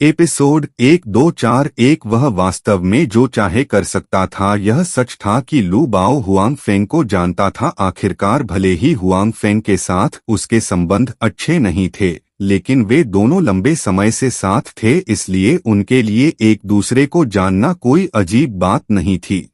Episode 1241। वह वास्तव में जो चाहे कर सकता था। यह सच था कि लू बाओ हुआंग फेंग को जानता था। आखिरकार भले ही हुआंग फेंग के साथ उसके संबंध अच्छे नहीं थे, लेकिन वे दोनों लंबे समय से साथ थे, इसलिए उनके लिए एक दूसरे को जानना कोई अजीब बात नहीं थी।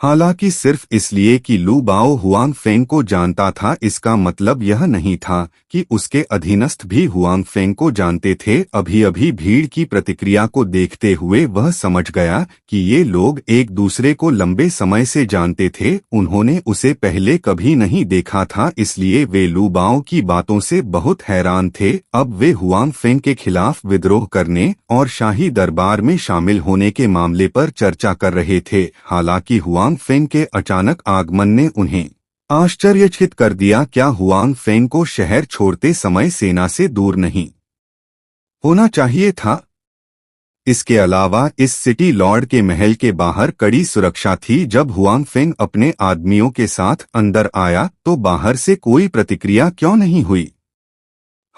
हालांकि सिर्फ इसलिए कि लू बाओ हुआंग फेंग को जानता था, इसका मतलब यह नहीं था कि उसके अधीनस्थ भी हुआंग फेंग को जानते थे। अभी अभी भीड़ की प्रतिक्रिया को देखते हुए वह समझ गया कि ये लोग एक दूसरे को लंबे समय से जानते थे। उन्होंने उसे पहले कभी नहीं देखा था, इसलिए वे लू बाओ की बातों से बहुत हैरान थे। अब वे हुआंग फेंग के खिलाफ विद्रोह करने और शाही दरबार में शामिल होने के मामले पर चर्चा कर रहे थे। हालांकि हुआंग फेंग के अचानक आगमन ने उन्हें आश्चर्यचकित कर दिया। क्या हुआंग फेंग को शहर छोड़ते समय सेना से दूर नहीं होना चाहिए था? इसके अलावा इस सिटी लॉर्ड के महल के बाहर कड़ी सुरक्षा थी। जब हुआंग फेंग अपने आदमियों के साथ अंदर आया तो बाहर से कोई प्रतिक्रिया क्यों नहीं हुई?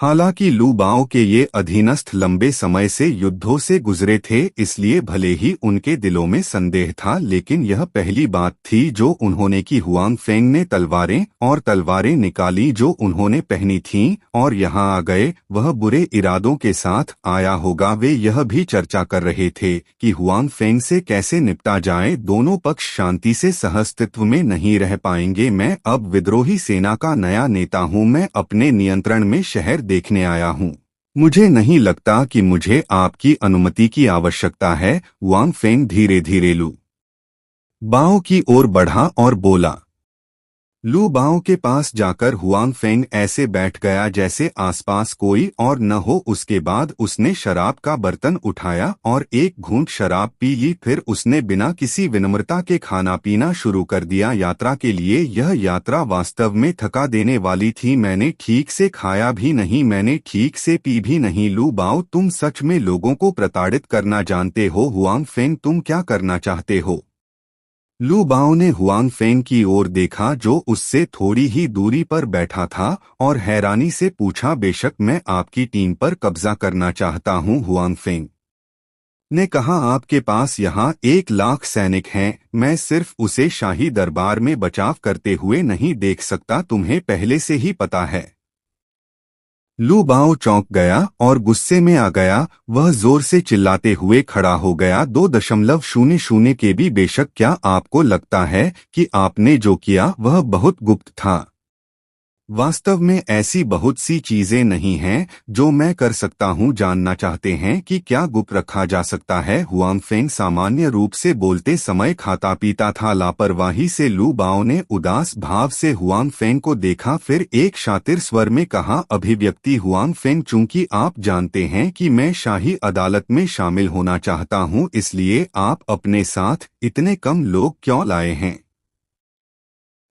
हालांकि लू बाओ के ये अधीनस्थ लंबे समय से युद्धों से गुजरे थे, इसलिए भले ही उनके दिलों में संदेह था, लेकिन यह पहली बात थी जो उन्होंने की। हुआंग फेंग ने तलवारें निकाली जो उन्होंने पहनी थीं और यहाँ आ गए। वह बुरे इरादों के साथ आया होगा। वे यह भी चर्चा कर रहे थे कि हुआंग फेंग से कैसे निपटा जाए। दोनों पक्ष शांति से सहअस्तित्व में नहीं रह पाएंगे। मैं अब विद्रोही सेना का नया नेता हूँ। मैं अपने नियंत्रण में शहर देखने आया हूँ। मुझे नहीं लगता कि मुझे आपकी अनुमति की आवश्यकता है। हुआंग फेंग धीरे धीरे लू बाओ की ओर बढ़ा और बोला। लू बाओ के पास जाकर हुआंग फेंग ऐसे बैठ गया जैसे आसपास कोई और न हो। उसके बाद उसने शराब का बर्तन उठाया और एक घूंट शराब पी ली। फिर उसने बिना किसी विनम्रता के खाना पीना शुरू कर दिया। यात्रा के लिए यह यात्रा वास्तव में थका देने वाली थी। मैंने ठीक से खाया भी नहीं, मैंने ठीक से पी भी नहीं। लू बाओ, तुम सच में लोगों को प्रताड़ित करना जानते हो। हुआंग फेंग, तुम क्या करना चाहते हो? लू बाओ ने हुआंग फेंग की ओर देखा जो उससे थोड़ी ही दूरी पर बैठा था और हैरानी से पूछा। बेशक मैं आपकी टीम पर कब्जा करना चाहता हूं। हुआंग फेंग ने कहा, आपके पास यहाँ 1,00,000 सैनिक हैं। मैं सिर्फ उसे शाही दरबार में बचाव करते हुए नहीं देख सकता, तुम्हें पहले से ही पता है। लू बाओ चौंक गया और गुस्से में आ गया। वह जोर से चिल्लाते हुए खड़ा हो गया। 2.00 KB। बेशक, क्या आपको लगता है कि आपने जो किया वह बहुत गुप्त था? वास्तव में ऐसी बहुत सी चीजें नहीं हैं जो मैं कर सकता हूं। जानना चाहते हैं कि क्या गुप्त रखा जा सकता है? हुआंग फेंग सामान्य रूप से बोलते समय खाता पीता था। लापरवाही से लू बाओ ने उदास भाव से हुआंग फेंग को देखा, फिर एक शातिर स्वर में कहा, अभिव्यक्ति हुआंग फेंग, चूंकि आप जानते हैं कि मैं शाही अदालत में शामिल होना चाहता हूं, इसलिए आप अपने साथ इतने कम लोग क्यों लाए हैं?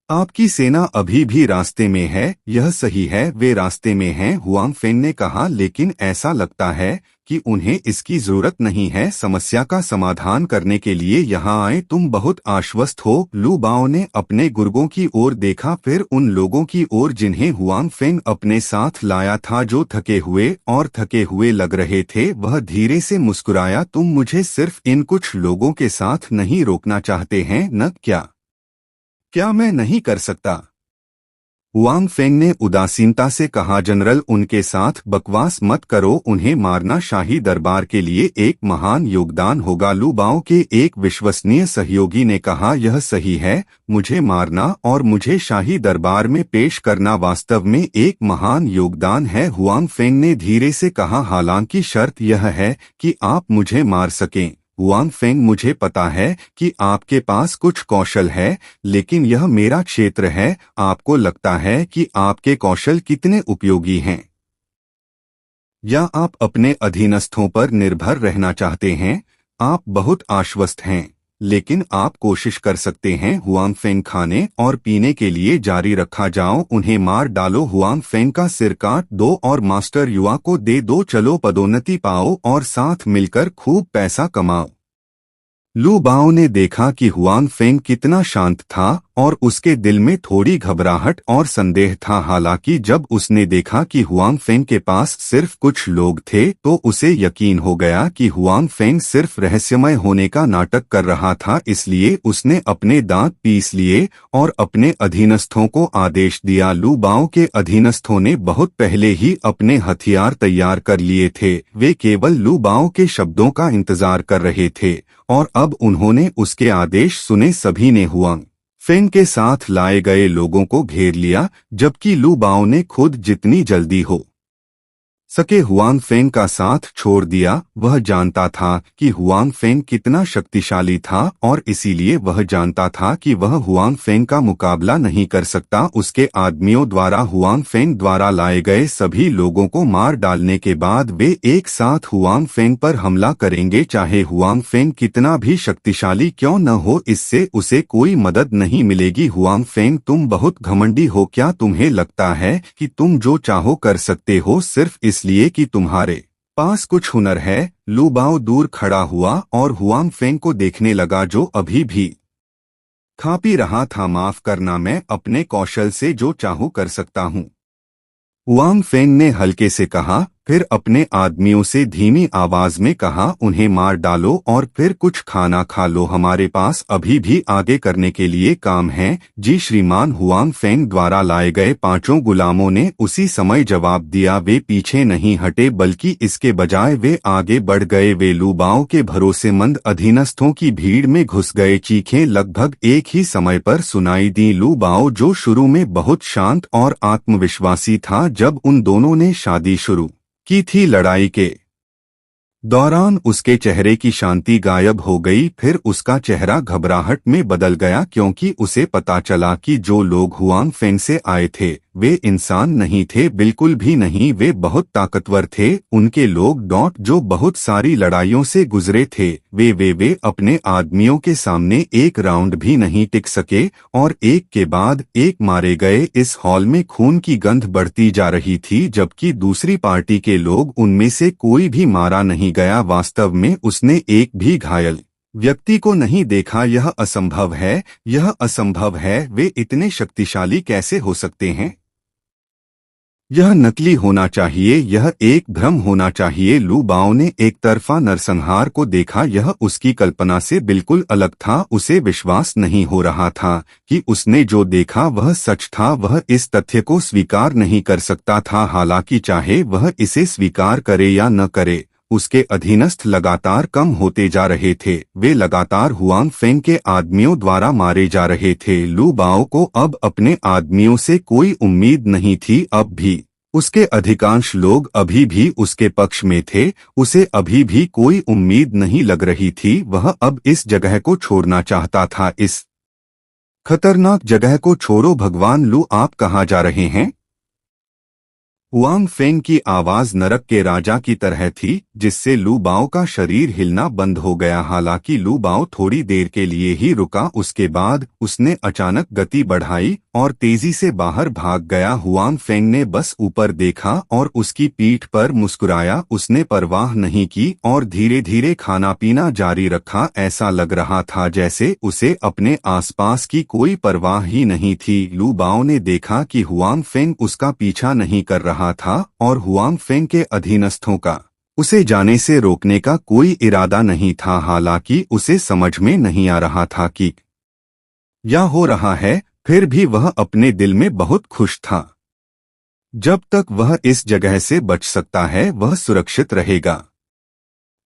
आपकी सेना अभी भी रास्ते में है। यह सही है, वे रास्ते में हैं, हुआंग फेंग ने कहा, लेकिन ऐसा लगता है कि उन्हें इसकी जरूरत नहीं है। समस्या का समाधान करने के लिए यहाँ आए। तुम बहुत आश्वस्त हो। लू बाओ ने अपने गुर्गों की ओर देखा, फिर उन लोगों की ओर जिन्हें हुआंग फेंग अपने साथ लाया था, जो थके हुए लग रहे थे। वह धीरे से मुस्कुराया, तुम मुझे सिर्फ इन कुछ लोगों के साथ नहीं रोकना चाहते हैं न क्या मैं नहीं कर सकता? हुआंग फेंग ने उदासीनता से कहा, जनरल, उनके साथ बकवास मत करो। उन्हें मारना शाही दरबार के लिए एक महान योगदान होगा। लू बाओ के एक विश्वसनीय सहयोगी ने कहा, यह सही है, मुझे मारना और मुझे शाही दरबार में पेश करना वास्तव में एक महान योगदान है। हुआंग फेंग ने धीरे से कहा, हालांकि शर्त यह है कि आप मुझे मार सकें। हुआंग फेंग, मुझे पता है कि आपके पास कुछ कौशल है, लेकिन यह मेरा क्षेत्र है। आपको लगता है कि आपके कौशल कितने उपयोगी हैं? या आप अपने अधीनस्थों पर निर्भर रहना चाहते हैं? आप बहुत आश्वस्त हैं, लेकिन आप कोशिश कर सकते हैं। हुआंग फेंग, खाने और पीने के लिए जारी रखा जाओ, उन्हें मार डालो। हुआंग फेंग का सिर काट दो और मास्टर युवा को दे दो। चलो, पदोन्नति पाओ और साथ मिलकर खूब पैसा कमाओ। लू बाओ ने देखा कि हुआंग फेंग कितना शांत था और उसके दिल में थोड़ी घबराहट और संदेह था। हालांकि जब उसने देखा कि हुआंग फेंग के पास सिर्फ कुछ लोग थे तो उसे यकीन हो गया कि हुआंग फेंग सिर्फ रहस्यमय होने का नाटक कर रहा था। इसलिए उसने अपने दांत पीस लिए और अपने अधीनस्थों को आदेश दिया। लू बाओ के अधीनस्थों ने बहुत पहले ही अपने हथियार तैयार कर लिए थे। वे केवल लू बाओ के शब्दों का इंतजार कर रहे थे और अब उन्होंने उसके आदेश सुने। सभी ने हुआंग फेंग के साथ लाए गए लोगों को घेर लिया, जबकि लू बाओ ने खुद जितनी जल्दी हो सके हुआंग फेंग का साथ छोड़ दिया। वह जानता था कि हुआंग फेंग कितना शक्तिशाली था और इसीलिए वह जानता था कि वह हुआंग फेंग का मुकाबला नहीं कर सकता। उसके आदमियों द्वारा हुआंग फेंग द्वारा लाए गए सभी लोगों को मार डालने के बाद वे एक साथ हुआंग फेंग पर हमला करेंगे, चाहे हुआंग फेंग कितना भी शक्तिशाली क्यों न हो। इससे उसे कोई मदद नहीं मिलेगी। हुआंग फेंग, तुम बहुत घमंडी हो। क्या तुम्हें लगता है कि तुम जो चाहो कर सकते हो सिर्फ इसलिए कि तुम्हारे पास कुछ हुनर है? लू बाओ दूर खड़ा हुआ और हुआंग फेंग को देखने लगा, जो अभी भी खा पी रहा था। माफ करना, मैं अपने कौशल से जो चाहूं कर सकता हूं, हुआंग फेंग ने हल्के से कहा। फिर अपने आदमियों से धीमी आवाज में कहा, उन्हें मार डालो और फिर कुछ खाना खा लो। हमारे पास अभी भी आगे करने के लिए काम है। जी श्रीमान, हुआंग फेंग द्वारा लाए गए 5 गुलामों ने उसी समय जवाब दिया। वे पीछे नहीं हटे बल्कि इसके बजाय वे आगे बढ़ गए। वे लू बाओ के भरोसेमंद अधीनस्थों की भीड़ में घुस गए। चीखें लगभग एक ही समय पर सुनाई दी। लू बाओ, जो शुरू में बहुत शांत और आत्मविश्वासी था, जब उन दोनों ने शादी शुरू की थी, लड़ाई के दौरान उसके चेहरे की शांति गायब हो गई। फिर उसका चेहरा घबराहट में बदल गया, क्योंकि उसे पता चला कि जो लोग हुआंग फेंग से आए थे वे इंसान नहीं थे, बिल्कुल भी नहीं। वे बहुत ताकतवर थे। उनके लोग जो बहुत सारी लड़ाइयों से गुजरे थे, वे अपने आदमियों के सामने एक राउंड भी नहीं टिक सके और एक के बाद एक मारे गए। इस हॉल में खून की गंध बढ़ती जा रही थी, जबकि दूसरी पार्टी के लोग, उनमें से कोई भी मारा नहीं गया। वास्तव में उसने एक भी घायल व्यक्ति को नहीं देखा। यह असंभव है, यह असंभव है। वे इतने शक्तिशाली कैसे हो सकते हैं? यह नकली होना चाहिए, यह एक भ्रम होना चाहिए। लू बाओ ने एक तरफा नरसंहार को देखा। यह उसकी कल्पना से बिल्कुल अलग था। उसे विश्वास नहीं हो रहा था कि उसने जो देखा वह सच था। वह इस तथ्य को स्वीकार नहीं कर सकता था। हालांकि चाहे वह इसे स्वीकार करे या न करे, उसके अधीनस्थ लगातार कम होते जा रहे थे। वे लगातार हुआंग फेंग के आदमियों द्वारा मारे जा रहे थे। लू बाओ को अब अपने आदमियों से कोई उम्मीद नहीं थी। अब भी उसके अधिकांश लोग अभी भी उसके पक्ष में थे। उसे अभी भी कोई उम्मीद नहीं लग रही थी। वह अब इस जगह को छोड़ना चाहता था। इस खतरनाक जगह को छोड़ो। भगवान लू, आप कहाँ जा रहे हैं? हुआंग फेंग की आवाज नरक के राजा की तरह थी, जिससे लू बाओ का शरीर हिलना बंद हो गया। हालांकि लू बाओ थोड़ी देर के लिए ही रुका। उसके बाद उसने अचानक गति बढ़ाई और तेजी से बाहर भाग गया। हुआंग फेंग ने बस ऊपर देखा और उसकी पीठ पर मुस्कुराया। उसने परवाह नहीं की और धीरे धीरे खाना पीना जारी रखा। ऐसा लग रहा था जैसे उसे अपने आसपास की कोई परवाह ही नहीं थी। लू बाओ ने देखा कि हुआंग फेंग उसका पीछा नहीं कर रहा था और हुआंग फेंग के अधीनस्थों का उसे जाने से रोकने का कोई इरादा नहीं था। हालांकि उसे समझ में नहीं आ रहा था कि क्या हो रहा है, फिर भी वह अपने दिल में बहुत खुश था। जब तक वह इस जगह से बच सकता है वह सुरक्षित रहेगा।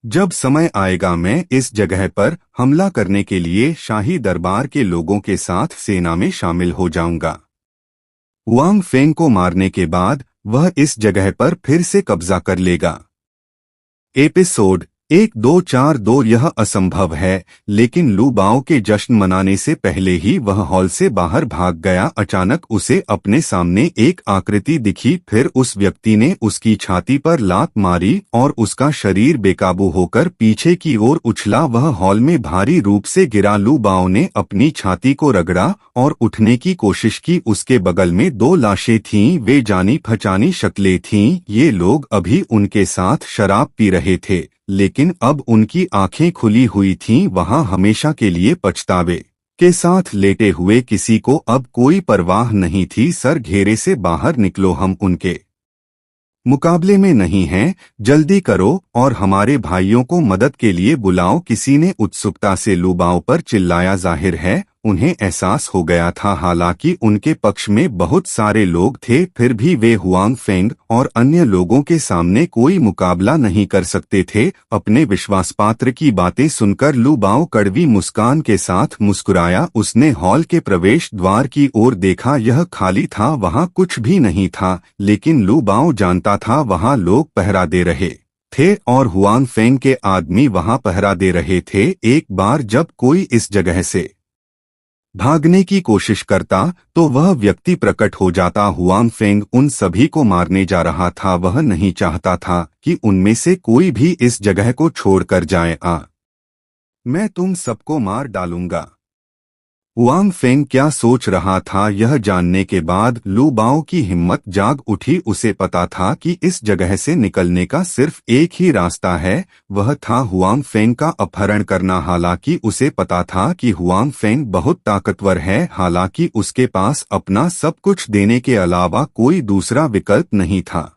जब समय आएगा मैं इस जगह पर हमला करने के लिए शाही दरबार के लोगों के साथ सेना में शामिल हो जाऊंगा। हुआंग फेंग को मारने के बाद वह इस जगह पर फिर से कब्जा कर लेगा। एपिसोड 1242। यह असंभव है, लेकिन लू बाओ के जश्न मनाने से पहले ही वह हॉल से बाहर भाग गया। अचानक उसे अपने सामने एक आकृति दिखी। फिर उस व्यक्ति ने उसकी छाती पर लात मारी और उसका शरीर बेकाबू होकर पीछे की ओर उछला। वह हॉल में भारी रूप से गिरा। लू बाओ ने अपनी छाती को रगड़ा और उठने की कोशिश की। उसके बगल में 2 लाशें थीं। वे जानी पहचानी शक्लें थीं। ये लोग अभी उनके साथ शराब पी रहे थे, लेकिन अब उनकी आंखें खुली हुई थीं। वहां हमेशा के लिए पछतावे के साथ लेटे हुए किसी को अब कोई परवाह नहीं थी। सर, घेरे से बाहर निकलो, हम उनके मुकाबले में नहीं हैं, जल्दी करो और हमारे भाइयों को मदद के लिए बुलाओ। किसी ने उत्सुकता से लुबाओ पर चिल्लाया। जाहिर है उन्हें एहसास हो गया था, हालांकि उनके पक्ष में बहुत सारे लोग थे, फिर भी वे हुआंग फेंग और अन्य लोगों के सामने कोई मुकाबला नहीं कर सकते थे। अपने विश्वासपात्र की बातें सुनकर लुबाओ कड़वी मुस्कान के साथ मुस्कुराया। उसने हॉल के प्रवेश द्वार की ओर देखा, यह खाली था, वहां कुछ भी नहीं था, लेकिन लुबाओ जानता था वहां लोग पहरा दे रहे थे और हुआंग फेंग के आदमी वहां पहरा दे रहे थे। एक बार जब कोई इस जगह से भागने की कोशिश करता तो वह व्यक्ति प्रकट हो जाता। हुआंग फेंग उन सभी को मारने जा रहा था। वह नहीं चाहता था कि उनमें से कोई भी इस जगह को छोड़कर जाए। मैं तुम सबको मार डालूंगा। हुआंग फेंग क्या सोच रहा था, यह जानने के बाद लुबाओ की हिम्मत जाग उठी। उसे पता था कि इस जगह से निकलने का सिर्फ एक ही रास्ता है, वह था हुआंग फेंग का अपहरण करना। हालांकि उसे पता था कि हुआंग फेंग बहुत ताकतवर है, हालांकि उसके पास अपना सब कुछ देने के अलावा कोई दूसरा विकल्प नहीं था।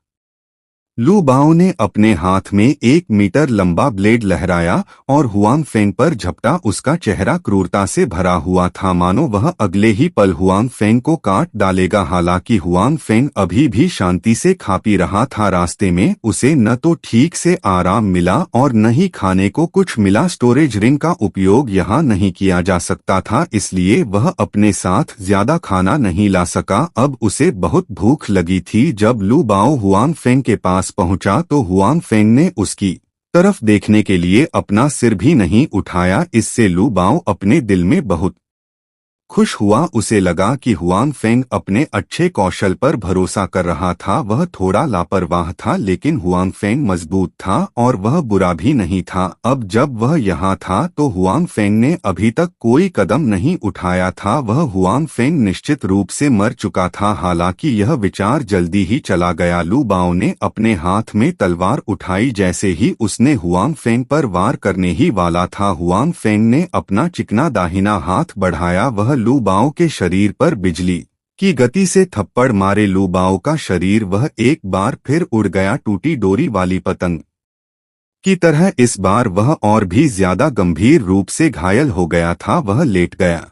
लुबाओ ने अपने हाथ में 1 मीटर लंबा ब्लेड लहराया और हुआंग फेंग पर झपटा। उसका चेहरा क्रूरता से भरा हुआ था, मानो वह अगले ही पल हुआंग फेंग को काट डालेगा। हालांकि हुआंग फेंग अभी भी शांति से खा पी रहा था। रास्ते में उसे न तो ठीक से आराम मिला और न ही खाने को कुछ मिला। स्टोरेज रिंग का उपयोग यहाँ नहीं किया जा सकता था, इसलिए वह अपने साथ ज्यादा खाना नहीं ला सका। अब उसे बहुत भूख लगी थी। जब लुबाओ हुआंग फेंग के पास पहुंचा तो हुआंग फेंग ने उसकी तरफ देखने के लिए अपना सिर भी नहीं उठाया। इससे लुबाओ अपने दिल में बहुत खुश हुआ। उसे लगा कि हुआंग फेंग अपने अच्छे कौशल पर भरोसा कर रहा था। वह थोड़ा लापरवाह था, लेकिन हुआंग फेंग मजबूत था और वह बुरा भी नहीं था। अब जब वह यहाँ था तो हुआंग फेंग ने अभी तक कोई कदम नहीं उठाया था। वह हुआंग फेंग निश्चित रूप से मर चुका था। हालांकि यह विचार जल्दी ही चला गया। लुबाओ ने अपने हाथ में तलवार उठाई। जैसे ही उसने हुआंग फेंग पर वार करने ही वाला था, हुआंग फेंग ने अपना चिकना दाहिना हाथ बढ़ाया। वह लुबाओ के शरीर पर बिजली की गति से थप्पड़ मारे। लुबाओ का शरीर वह एक बार फिर उड़ गया, टूटी डोरी वाली पतंग की तरह। इस बार वह और भी ज्यादा गंभीर रूप से घायल हो गया था। वह लेट गया,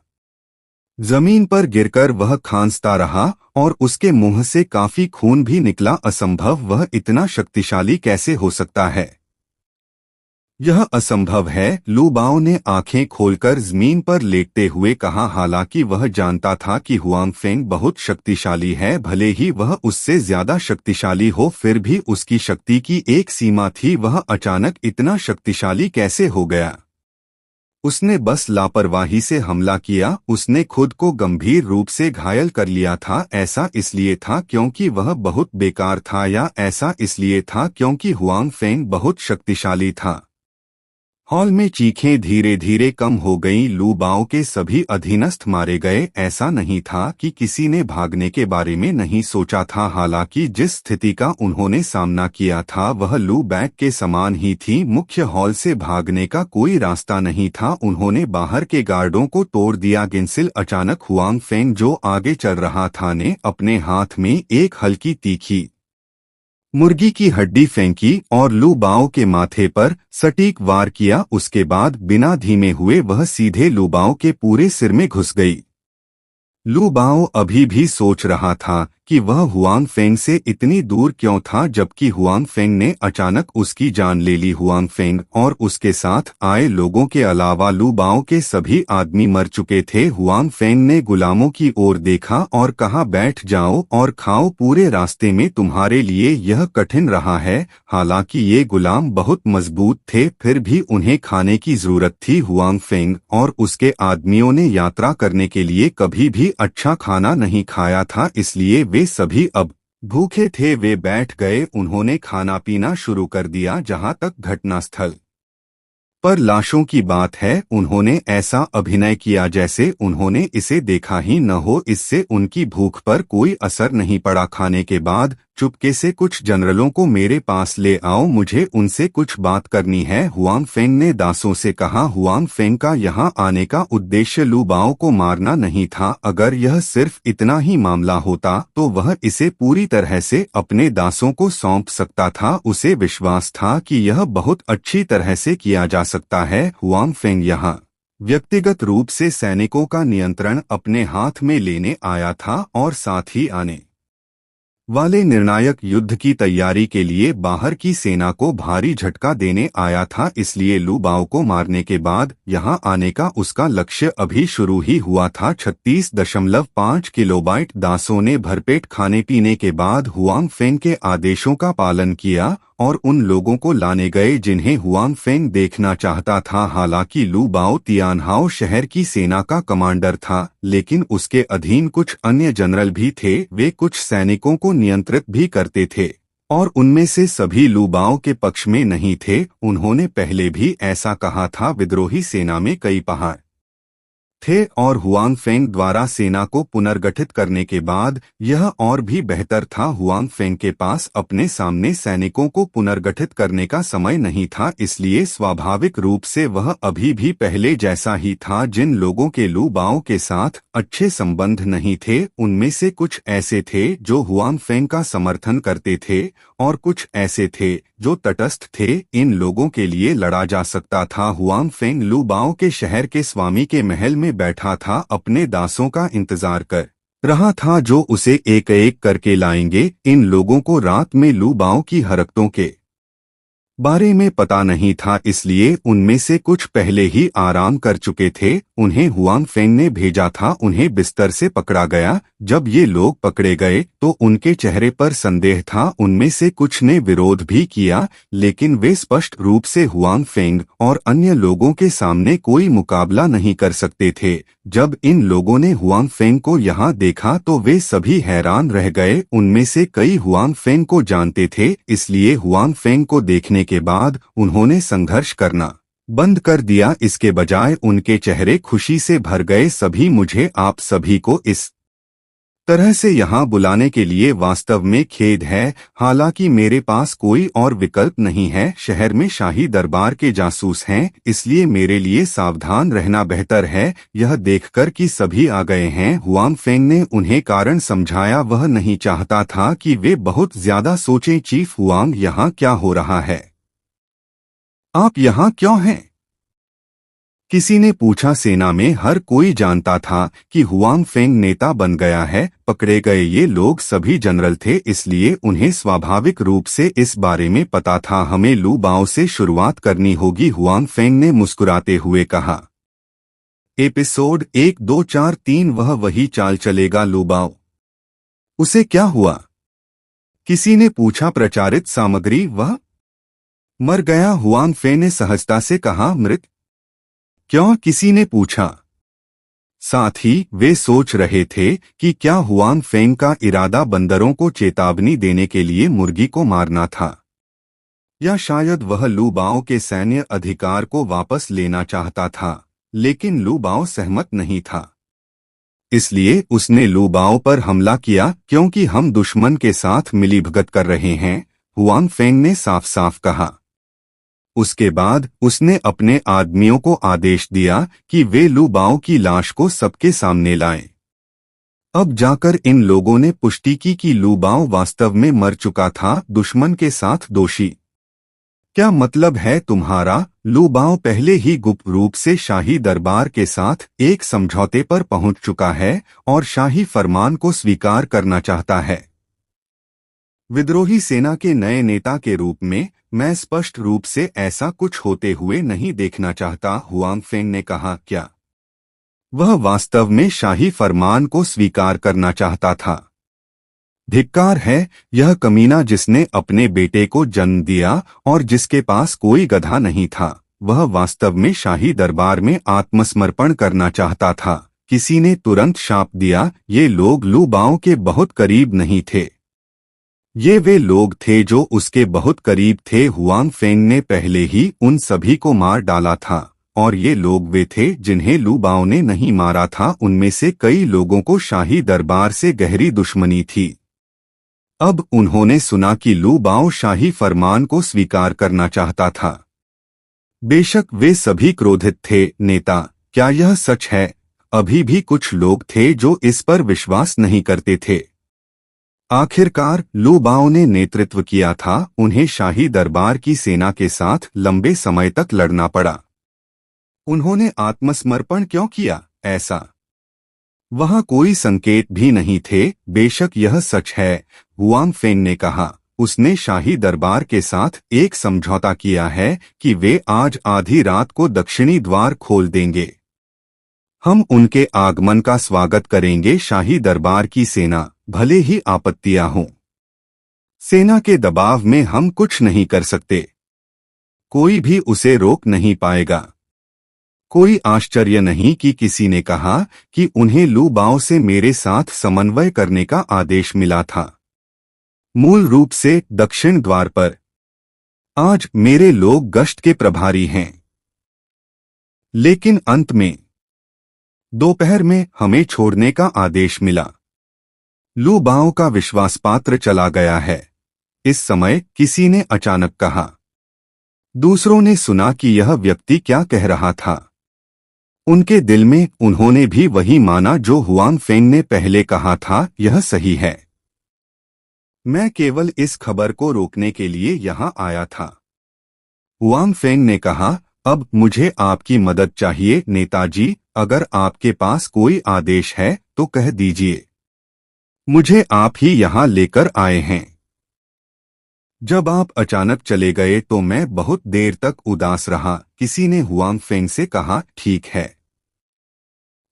जमीन पर गिरकर वह खांसता रहा और उसके मुंह से काफी खून भी निकला। असंभव, वह इतना शक्तिशाली कैसे हो सकता है? यह असंभव है, लुबाओ ने आंखें खोलकर जमीन पर लेटते हुए कहा। हालांकि वह जानता था कि हुआंग फेंग बहुत शक्तिशाली है, भले ही वह उससे ज्यादा शक्तिशाली हो, फिर भी उसकी शक्ति की एक सीमा थी। वह अचानक इतना शक्तिशाली कैसे हो गया? उसने बस लापरवाही से हमला किया। उसने खुद को गंभीर रूप से घायल कर लिया था। ऐसा इसलिए था क्योंकि वह बहुत बेकार था, या ऐसा इसलिए था क्योंकि हुआंग फेंग बहुत शक्तिशाली था? हॉल में चीखें धीरे धीरे कम हो गईं। लुबाओ के सभी अधीनस्थ मारे गए। ऐसा नहीं था कि किसी ने भागने के बारे में नहीं सोचा था। हालांकि जिस स्थिति का उन्होंने सामना किया था वह लू बैक के समान ही थी। मुख्य हॉल से भागने का कोई रास्ता नहीं था। उन्होंने बाहर के गार्डों को तोड़ दिया। गिनसिल अचानक हुआंग फेंग जो आगे चल रहा था ने अपने हाथ में एक हल्की तीखी मुर्गी की हड्डी फेंकी और लुबाओ के माथे पर सटीक वार किया। उसके बाद बिना धीमे हुए वह सीधे लुबाओ के पूरे सिर में घुस गई। लुबाओ अभी भी सोच रहा था कि वह हुआंग फेंग से इतनी दूर क्यों था, जबकि हुआंग फेंग ने अचानक उसकी जान ले ली। हुआंग फेंग और उसके साथ आए लोगों के अलावा लुबाओ के सभी आदमी मर चुके थे। हुआंग फेंग ने गुलामों की ओर देखा और कहा, बैठ जाओ और खाओ, पूरे रास्ते में तुम्हारे लिए यह कठिन रहा है। हालांकि ये गुलाम बहुत मजबूत थे, फिर भी उन्हें खाने की जरूरत थी। हुआंग फेंग और उसके आदमियों ने यात्रा करने के लिए कभी भी अच्छा खाना नहीं खाया था, इसलिए वे सभी अब भूखे थे। वे बैठ गए। उन्होंने खाना पीना शुरू कर दिया। जहां तक घटनास्थल पर लाशों की बात है, उन्होंने ऐसा अभिनय किया जैसे उन्होंने इसे देखा ही न हो। इससे उनकी भूख पर कोई असर नहीं पड़ा। खाने के बाद चुपके से कुछ जनरलों को मेरे पास ले आओ, मुझे उनसे कुछ बात करनी है। हुआंग फेंग ने दासों से कहा। हुआंग फेंग का यहाँ आने का उद्देश्य लू बाओ को मारना नहीं था। अगर यह सिर्फ इतना ही मामला होता तो वह इसे पूरी तरह से अपने दासों को सौंप सकता था। उसे विश्वास था कि यह बहुत अच्छी तरह से किया जा सकता है। हुआंग फेंग यहाँ व्यक्तिगत रूप से सैनिकों का नियंत्रण अपने हाथ में लेने आया था और साथ ही आने वाले निर्णायक युद्ध की तैयारी के लिए बाहर की सेना को भारी झटका देने आया था। इसलिए लू बाओ को मारने के बाद यहाँ आने का उसका लक्ष्य अभी शुरू ही हुआ था। 36.5 किलोबाइट दासों ने भरपेट खाने पीने के बाद हुआंग फेंग के आदेशों का पालन किया और उन लोगों को लाने गए जिन्हें हुआंग फेंग देखना चाहता था। हालांकि लू बाओ तियानहाओ शहर की सेना का कमांडर था, लेकिन उसके अधीन कुछ अन्य जनरल भी थे। वे कुछ सैनिकों को नियंत्रित भी करते थे और उनमें से सभी लू बाओ के पक्ष में नहीं थे। उन्होंने पहले भी ऐसा कहा था। विद्रोही सेना में कई पहाड़ थे और हुआंग फेंग द्वारा सेना को पुनर्गठित करने के बाद यह और भी बेहतर था। हुआंग फेंग के पास अपने सामने सैनिकों को पुनर्गठित करने का समय नहीं था, इसलिए स्वाभाविक रूप से वह अभी भी पहले जैसा ही था। जिन लोगों के लू बाओ के साथ अच्छे संबंध नहीं थे, उनमें से कुछ ऐसे थे जो हुआंग फेंग का समर्थन करते थे और कुछ ऐसे थे जो तटस्थ थे। इन लोगों के लिए लड़ा जा सकता था। हुआंग फेंग लू बाओ के शहर के स्वामी के महल में बैठा था, अपने दासों का इंतजार कर रहा था जो उसे एक एक करके लाएंगे। इन लोगों को रात में लू बाओ की हरकतों के बारे में पता नहीं था, इसलिए उनमें से कुछ पहले ही आराम कर चुके थे। उन्हें हुआंग फेंग ने भेजा था। उन्हें बिस्तर से पकड़ा गया। जब ये लोग पकड़े गए तो उनके चेहरे पर संदेह था। उनमें से कुछ ने विरोध भी किया, लेकिन वे स्पष्ट रूप से हुआंग फेंग और अन्य लोगों के सामने कोई मुकाबला नहीं कर सकते थे। जब इन लोगों ने हुआंग फेंग को यहाँ देखा तो वे सभी हैरान रह गए। उनमें से कई हुआंग फेंग को जानते थे, इसलिए हुआंग फेंग को देखने के बाद उन्होंने संघर्ष करना बंद कर दिया। इसके बजाय उनके चेहरे खुशी से भर गए। सभी, मुझे आप सभी को इस तरह से यहाँ बुलाने के लिए वास्तव में खेद है। हालांकि मेरे पास कोई और विकल्प नहीं है। शहर में शाही दरबार के जासूस हैं, इसलिए मेरे लिए सावधान रहना बेहतर है। यह देखकर कि सभी आ गए हैं, हुआंग फेंग ने उन्हें कारण समझाया। वह नहीं चाहता था कि वे बहुत ज्यादा सोचें। चीफ हुआंग, यहाँ क्या हो रहा है? आप यहाँ क्यों हैं? किसी ने पूछा। सेना में हर कोई जानता था कि हुआंग फेंग नेता बन गया है। पकड़े गए ये लोग सभी जनरल थे, इसलिए उन्हें स्वाभाविक रूप से इस बारे में पता था। हमें लू बाओ से शुरुआत करनी होगी, हुआंग फेंग ने मुस्कुराते हुए कहा। एपिसोड 1, 2, 4, 3 वह वही चाल चलेगा लू बाओ? उसे क्या हुआ? किसी ने पूछा। प्रचारित सामग्री? वह मर गया, हुआंग फेंग ने सहजता से कहा। मृत? क्यों? किसी ने पूछा। साथ ही वे सोच रहे थे कि क्या हुआंग फेंग का इरादा बंदरों को चेतावनी देने के लिए मुर्गी को मारना था, या शायद वह लू बाओ के सैन्य अधिकार को वापस लेना चाहता था। लेकिन लू बाओ सहमत नहीं था, इसलिए उसने लू बाओ पर हमला किया। क्योंकि हम दुश्मन के साथ मिलीभगत कर रहे हैं, हुआंग फेंग ने साफ साफ कहा। उसके बाद उसने अपने आदमियों को आदेश दिया कि वे लू बाओ की लाश को सबके सामने लाएं। अब जाकर इन लोगों ने पुष्टि की कि लू बाओ वास्तव में मर चुका था, दुश्मन के साथ दोषी। क्या मतलब है तुम्हारा? लू बाओ पहले ही गुप्त रूप से शाही दरबार के साथ एक समझौते पर पहुंच चुका है और शाही फरमान को स्वीकार करना चाहता है। विद्रोही सेना के नए नेता के रूप में मैं स्पष्ट रूप से ऐसा कुछ होते हुए नहीं देखना चाहता, हुआंग फेंग ने कहा। क्या वह वास्तव में शाही फरमान को स्वीकार करना चाहता था? धिक्कार है, यह कमीना जिसने अपने बेटे को जन्म दिया और जिसके पास कोई गधा नहीं था, वह वास्तव में शाही दरबार में आत्मसमर्पण करना चाहता था। किसी ने तुरंत शाप दिया। ये लोग लू बाओ के बहुत करीब नहीं थे, ये वे लोग थे जो उसके बहुत करीब थे। हुआंग फेंग ने पहले ही उन सभी को मार डाला था और ये लोग वे थे जिन्हें लू बाओ ने नहीं मारा था। उनमें से कई लोगों को शाही दरबार से गहरी दुश्मनी थी। अब उन्होंने सुना कि लू बाओ शाही फरमान को स्वीकार करना चाहता था। बेशक वे सभी क्रोधित थे। नेता, क्या यह सच है? अभी भी कुछ लोग थे जो इस पर विश्वास नहीं करते थे। आखिरकार लू बाओ ने नेतृत्व किया था, उन्हें शाही दरबार की सेना के साथ लंबे समय तक लड़ना पड़ा। उन्होंने आत्मसमर्पण क्यों किया? ऐसा वहां कोई संकेत भी नहीं थे। बेशक यह सच है, हुआंग फेंग ने कहा। उसने शाही दरबार के साथ एक समझौता किया है कि वे आज आधी रात को दक्षिणी द्वार खोल देंगे। हम उनके आगमन का स्वागत करेंगे। शाही दरबार की सेना, भले ही आपत्तियां हों, सेना के दबाव में हम कुछ नहीं कर सकते। कोई भी उसे रोक नहीं पाएगा। कोई आश्चर्य नहीं कि किसी ने कहा कि उन्हें लू बाओ से मेरे साथ समन्वय करने का आदेश मिला था, मूल रूप से दक्षिण द्वार पर। आज मेरे लोग गश्त के प्रभारी हैं, लेकिन अंत में दोपहर में हमें छोड़ने का आदेश मिला। लू बाओ का विश्वासपात्र चला गया है। इस समय किसी ने अचानक कहा। दूसरों ने सुना कि यह व्यक्ति क्या कह रहा था। उनके दिल में उन्होंने भी वही माना जो हुआंग फेंग ने पहले कहा था, यह सही है। मैं केवल इस खबर को रोकने के लिए यहां आया था। हुआंग फेंग ने कहा, अब मुझे आपकी मदद चाहिए नेताजी। अगर आपके पास कोई आदेश है तो कह दीजिए। मुझे आप ही यहां लेकर आए हैं। जब आप अचानक चले गए तो मैं बहुत देर तक उदास रहा। किसी ने हुआंग फेंग से कहा, ठीक है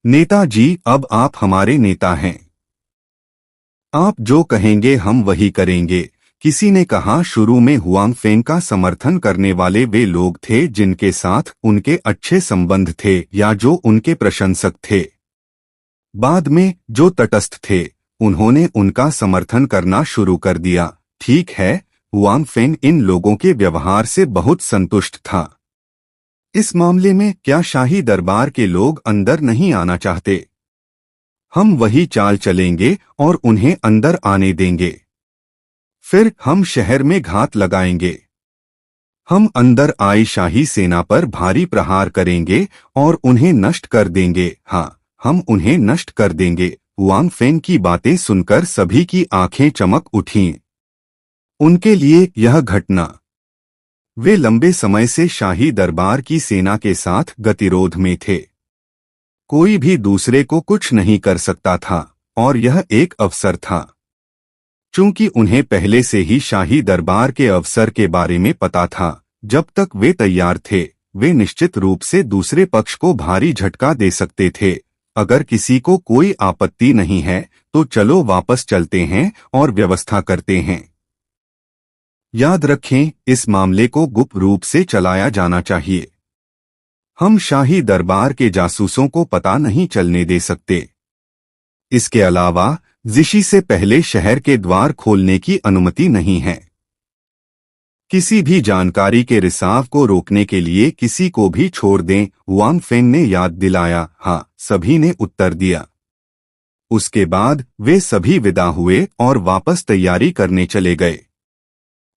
नेताजी, अब आप हमारे नेता हैं। आप जो कहेंगे हम वही करेंगे। किसी ने कहा, शुरू में हुआंग फेंग का समर्थन करने वाले वे लोग थे जिनके साथ उनके अच्छे संबंध थे या जो उनके प्रशंसक थे। बाद में जो तटस्थ थे, उन्होंने उनका समर्थन करना शुरू कर दिया। ठीक है, हुआंग फेंग इन लोगों के व्यवहार से बहुत संतुष्ट था। इस मामले में क्या शाही दरबार के लोग अंदर नहीं आना चाहते? हम वही चाल चलेंगे और उन्हें अंदर आने देंगे। फिर हम शहर में घात लगाएंगे। हम अंदर आई शाही सेना पर भारी प्रहार करेंगे और उन्हें नष्ट कर देंगे। हाँ, हम उन्हें नष्ट कर देंगे। हुआंग फेंग की बातें सुनकर सभी की आंखें चमक उठीं। उनके लिए यह घटना, वे लंबे समय से शाही दरबार की सेना के साथ गतिरोध में थे। कोई भी दूसरे को कुछ नहीं कर सकता था और यह एक अवसर था। चूंकि उन्हें पहले से ही शाही दरबार के अवसर के बारे में पता था, जब तक वे तैयार थे, वे निश्चित रूप से दूसरे पक्ष को भारी झटका दे सकते थे। अगर किसी को कोई आपत्ति नहीं है तो चलो वापस चलते हैं और व्यवस्था करते हैं। याद रखें, इस मामले को गुप्त रूप से चलाया जाना चाहिए। हम शाही दरबार के जासूसों को पता नहीं चलने दे सकते। इसके अलावा जिशी से पहले शहर के द्वार खोलने की अनुमति नहीं है। किसी भी जानकारी के रिसाव को रोकने के लिए किसी को भी छोड़ दें, हुआंग फेंग ने याद दिलाया। हाँ, सभी ने उत्तर दिया। उसके बाद वे सभी विदा हुए और वापस तैयारी करने चले गए।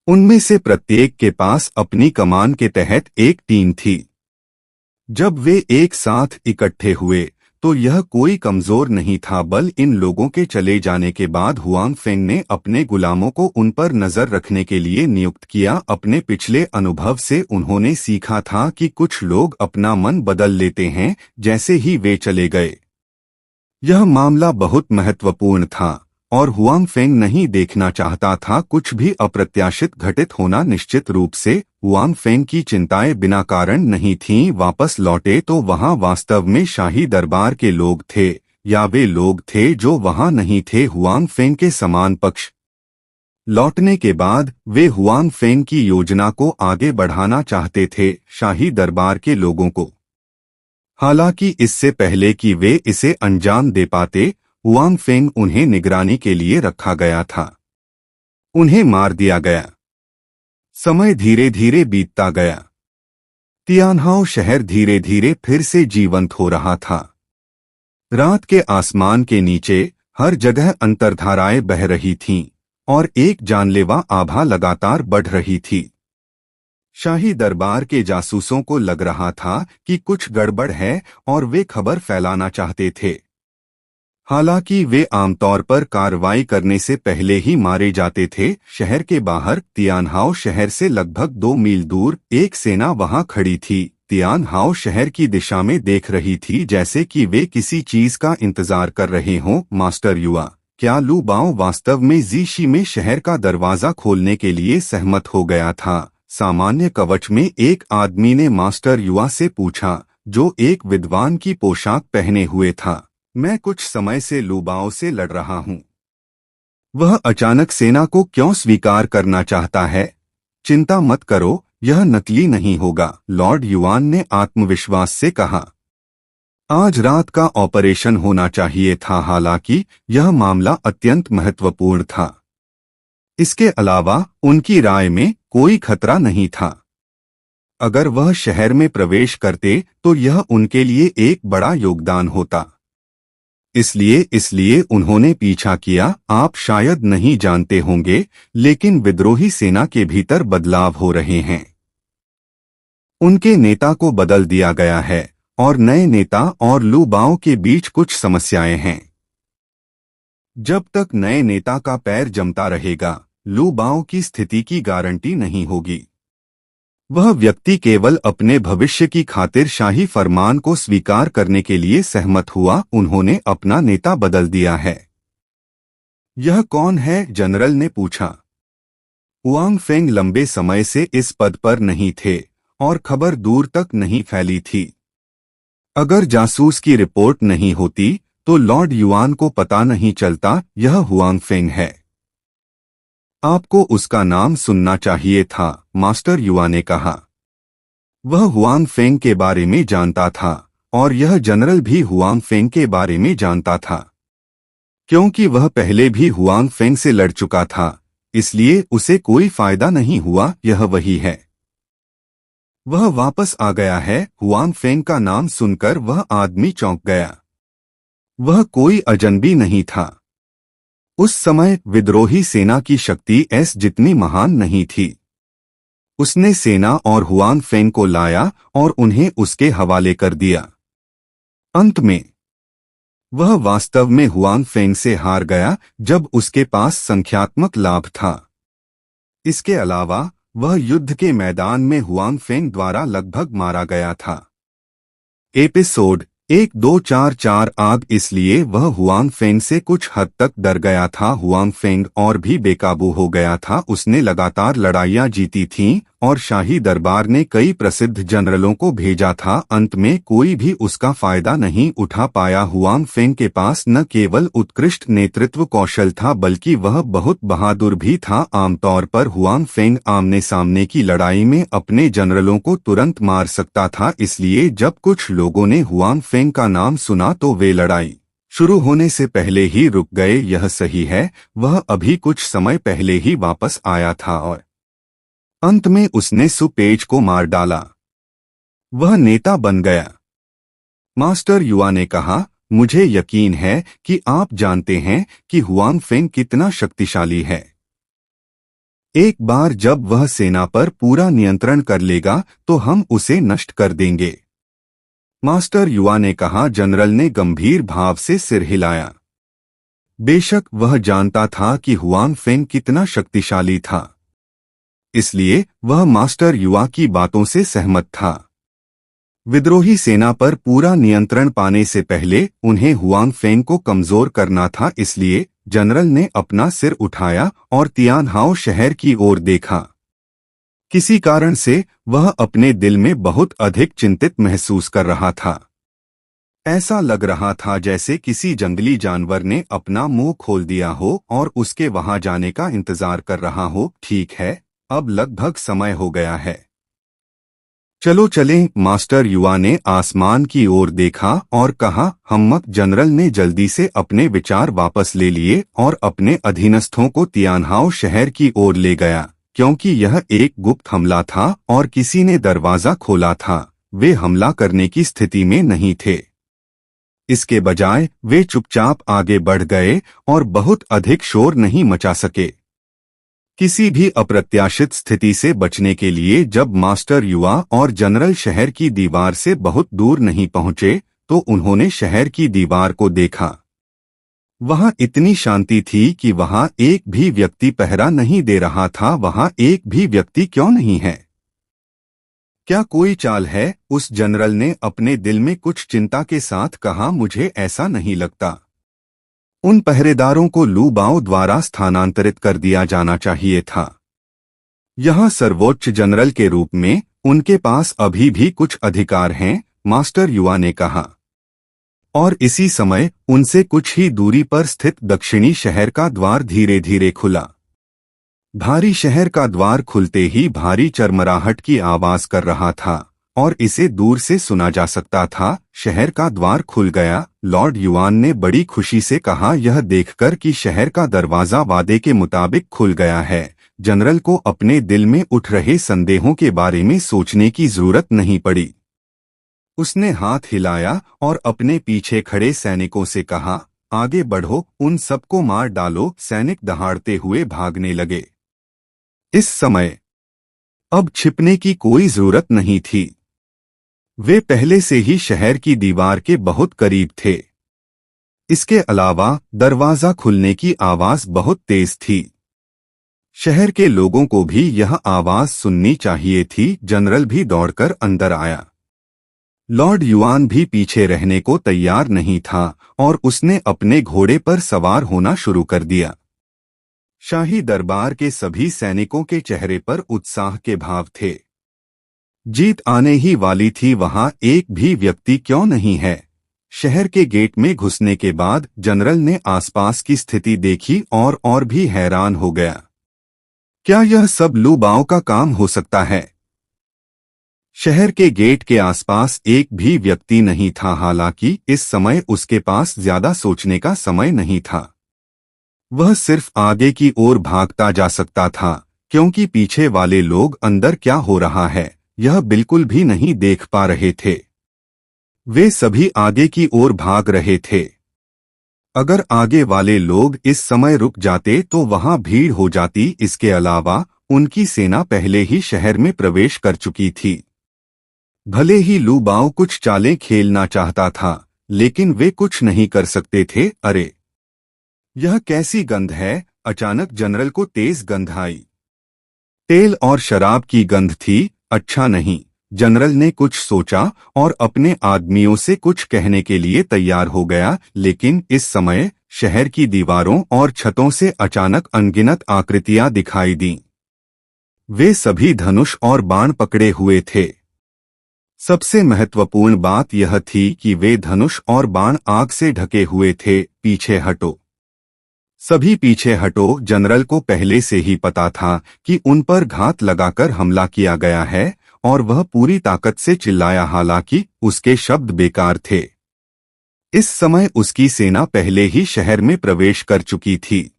उनमें से प्रत्येक के पास अपनी कमान के तहत एक टीम थी। जब वे एक साथ इकट्ठे हुए तो यह कोई कमजोर नहीं था, बल इन लोगों के चले जाने के बाद हुआंग फेंग ने अपने गुलामों को उन पर नजर रखने के लिए नियुक्त किया। अपने पिछले अनुभव से उन्होंने सीखा था कि कुछ लोग अपना मन बदल लेते हैं जैसे ही वे चले गए। यह मामला बहुत महत्वपूर्ण था और हुआंग फेंग नहीं देखना चाहता था कुछ भी अप्रत्याशित घटित होना। निश्चित रूप से हुआंग फेंग की चिंताएं बिना कारण नहीं थीं। वापस लौटे तो वहां वास्तव में शाही दरबार के लोग थे या वे लोग थे जो वहां नहीं थे हुआंग फेंग के समान पक्ष। लौटने के बाद वे हुआंग फेंग की योजना को आगे बढ़ाना चाहते थे, शाही दरबार के लोगों को। हालांकि इससे पहले कि वे इसे अंजाम दे पाते, हुआंग फेंग उन्हें निगरानी के लिए रखा गया था। उन्हें मार दिया गया। समय धीरे धीरे बीतता गया। तियानहाओ शहर धीरे धीरे फिर से जीवंत हो रहा था। रात के आसमान के नीचे हर जगह अंतर्धाराएं बह रही थीं। और एक जानलेवा आभा लगातार बढ़ रही थी। शाही दरबार के जासूसों को लग रहा था कि कुछ गड़बड़ है और वे खबर फैलाना चाहते थे। हालांकि वे आमतौर पर कार्रवाई करने से पहले ही मारे जाते थे। शहर के बाहर तियानहाओ शहर से लगभग 2 मील दूर एक सेना वहां खड़ी थी। तियानहाओ शहर की दिशा में देख रही थी, जैसे कि वे किसी चीज का इंतजार कर रहे हों। मास्टर युआ, क्या लू बाओ वास्तव में जीशी में शहर का दरवाजा खोलने के लिए सहमत हो गया था? सामान्य कवच में एक आदमी ने मास्टर युआ से पूछा, जो एक विद्वान की पोशाक पहने हुए था। मैं कुछ समय से लूबाओ से लड़ रहा हूं। वह अचानक सेना को क्यों स्वीकार करना चाहता है? चिंता मत करो, यह नकली नहीं होगा, लॉर्ड युआन ने आत्मविश्वास से कहा। आज रात का ऑपरेशन होना चाहिए था, हालांकि यह मामला अत्यंत महत्वपूर्ण था। इसके अलावा उनकी राय में कोई खतरा नहीं था। अगर वह शहर में प्रवेश करते तो यह उनके लिए एक बड़ा योगदान होता। इसलिए उन्होंने पीछा किया। आप शायद नहीं जानते होंगे, लेकिन विद्रोही सेना के भीतर बदलाव हो रहे हैं। उनके नेता को बदल दिया गया है और नए नेता और लू बाओ के बीच कुछ समस्याएं हैं। जब तक नए नेता का पैर जमता रहेगा, लू बाओ की स्थिति की गारंटी नहीं होगी। वह व्यक्ति केवल अपने भविष्य की खातिर शाही फरमान को स्वीकार करने के लिए सहमत हुआ। उन्होंने अपना नेता बदल दिया है। यह कौन है? जनरल ने पूछा। हुआंग फेंग लंबे समय से इस पद पर नहीं थे और खबर दूर तक नहीं फैली थी। अगर जासूस की रिपोर्ट नहीं होती तो लॉर्ड युआन को पता नहीं चलता यह हुआंग फेंग है। आपको उसका नाम सुनना चाहिए था, मास्टर युआ ने कहा। वह हुआंग फेंग के बारे में जानता था और यह जनरल भी हुआंग फेंग के बारे में जानता था। क्योंकि वह पहले भी हुआंग फेंग से लड़ चुका था, इसलिए उसे कोई फायदा नहीं हुआ। यह वही है। वह वापस आ गया है। हुआंग फेंग का नाम सुनकर वह आदमी चौंक गया। वह कोई अजनबी नहीं था। उस समय विद्रोही सेना की शक्ति एस जितनी महान नहीं थी। उसने सेना और हुआंग फेंग को लाया और उन्हें उसके हवाले कर दिया। अंत में वह वास्तव में हुआंग फेंग से हार गया जब उसके पास संख्यात्मक लाभ था। इसके अलावा वह युद्ध के मैदान में हुआंग फेंग द्वारा लगभग मारा गया था। एपिसोड 1244 आग। इसलिए वह हुआंग फेंग से कुछ हद तक डर गया था। हुआंग फेंग और भी बेकाबू हो गया था। उसने लगातार लड़ाइयां जीती थीं और शाही दरबार ने कई प्रसिद्ध जनरलों को भेजा था। अंत में कोई भी उसका फायदा नहीं उठा पाया। हुआंग फेंग के पास न केवल उत्कृष्ट नेतृत्व कौशल था, बल्कि वह बहुत बहादुर भी था। आमतौर पर हुआंग फेंग आमने सामने की लड़ाई में अपने जनरलों को तुरंत मार सकता था। इसलिए जब कुछ लोगों ने हुआंग फेंग का नाम सुना तो वे लड़ाई शुरू होने से पहले ही रुक गए। यह सही है, वह अभी कुछ समय पहले ही वापस आया था और अंत में उसने सु पेज को मार डाला। वह नेता बन गया। मास्टर युआ ने कहा, मुझे यकीन है कि आप जानते हैं कि हुआंग फेंग कितना शक्तिशाली है। एक बार जब वह सेना पर पूरा नियंत्रण कर लेगा तो हम उसे नष्ट कर देंगे। मास्टर युआ ने कहा। जनरल ने गंभीर भाव से सिर हिलाया। बेशक वह जानता था कि हुआंग फेंग कितना शक्तिशाली था, इसलिए वह मास्टर युआ की बातों से सहमत था। विद्रोही सेना पर पूरा नियंत्रण पाने से पहले उन्हें हुआंग फेंग को कमजोर करना था। इसलिए जनरल ने अपना सिर उठाया और तियानहाओ शहर की ओर देखा। किसी कारण से वह अपने दिल में बहुत अधिक चिंतित महसूस कर रहा था। ऐसा लग रहा था जैसे किसी जंगली जानवर ने अपना मुंह खोल दिया हो और उसके वहां जाने का इंतजार कर रहा हो। ठीक है, अब लगभग समय हो गया है। चलो चलें। मास्टर युआ ने आसमान की ओर देखा और कहा। हम्मक जनरल ने जल्दी से अपने विचार वापस ले लिए और अपने अधीनस्थों को तियानहाओ शहर की ओर ले गया। क्योंकि यह एक गुप्त हमला था और किसी ने दरवाजा खोला था, वे हमला करने की स्थिति में नहीं थे। इसके बजाय वे चुपचाप आगे बढ़ गए और बहुत अधिक शोर नहीं मचा सके। किसी भी अप्रत्याशित स्थिति से बचने के लिए जब मास्टर युवा और जनरल शहर की दीवार से बहुत दूर नहीं पहुंचे तो उन्होंने शहर की दीवार को देखा। वहां इतनी शांति थी कि वहां एक भी व्यक्ति पहरा नहीं दे रहा था। वहां एक भी व्यक्ति क्यों नहीं है? क्या कोई चाल है? उस जनरल ने अपने दिल में कुछ चिंता के साथ कहा, मुझे ऐसा नहीं लगता। उन पहरेदारों को लू बाओ द्वारा स्थानांतरित कर दिया जाना चाहिए था। यहां सर्वोच्च जनरल के रूप में उनके पास अभी भी कुछ अधिकार हैं, मास्टर युवा ने कहा। और इसी समय उनसे कुछ ही दूरी पर स्थित दक्षिणी शहर का द्वार धीरे धीरे खुला। भारी शहर का द्वार खुलते ही भारी चरमराहट की आवाज कर रहा था और इसे दूर से सुना जा सकता था। शहर का द्वार खुल गया, लॉर्ड युआन ने बड़ी खुशी से कहा, यह देखकर कि शहर का दरवाजा वादे के मुताबिक खुल गया है, जनरल को अपने दिल में उठ रहे संदेहों के बारे में सोचने की जरूरत नहीं पड़ी। उसने हाथ हिलाया और अपने पीछे खड़े सैनिकों से कहा, आगे बढ़ो, उन सबको मार डालो। सैनिक दहाड़ते हुए भागने लगे। इस समय अब छिपने की कोई जरूरत नहीं थी। वे पहले से ही शहर की दीवार के बहुत करीब थे। इसके अलावा दरवाजा खुलने की आवाज बहुत तेज थी। शहर के लोगों को भी यह आवाज सुननी चाहिए थी। जनरल भी दौड़कर अंदर आया। लॉर्ड युआन भी पीछे रहने को तैयार नहीं था और उसने अपने घोड़े पर सवार होना शुरू कर दिया। शाही दरबार के सभी सैनिकों के चेहरे पर उत्साह के भाव थे। जीत आने ही वाली थी। वहां एक भी व्यक्ति क्यों नहीं है? शहर के गेट में घुसने के बाद जनरल ने आसपास की स्थिति देखी और भी हैरान हो गया। क्या यह सब लू बाओ का काम हो सकता है? शहर के गेट के आसपास एक भी व्यक्ति नहीं था। हालांकि इस समय उसके पास ज्यादा सोचने का समय नहीं था। वह सिर्फ आगे की ओर भागता जा सकता था, क्योंकि पीछे वाले लोग अंदर क्या हो रहा है यह बिल्कुल भी नहीं देख पा रहे थे। वे सभी आगे की ओर भाग रहे थे। अगर आगे वाले लोग इस समय रुक जाते तो वहां भीड़ हो जाती। इसके अलावा उनकी सेना पहले ही शहर में प्रवेश कर चुकी थी। भले ही लू बाओ कुछ चालें खेलना चाहता था, लेकिन वे कुछ नहीं कर सकते थे। अरे, यह कैसी गंध है? अचानक जनरल को तेज गंध आई। तेल और शराब की गंध थी। अच्छा नहीं। जनरल ने कुछ सोचा और अपने आदमियों से कुछ कहने के लिए तैयार हो गया, लेकिन इस समय शहर की दीवारों और छतों से अचानक अनगिनत आकृतियां दिखाई दीं। वे सभी धनुष और बाण पकड़े हुए थे। सबसे महत्वपूर्ण बात यह थी कि वे धनुष और बाण आग से ढके हुए थे। पीछे हटो, सभी पीछे हटो। जनरल को पहले से ही पता था कि उन पर घात लगाकर हमला किया गया है और वह पूरी ताकत से चिल्लाया, हालांकि उसके शब्द बेकार थे। इस समय उसकी सेना पहले ही शहर में प्रवेश कर चुकी थी।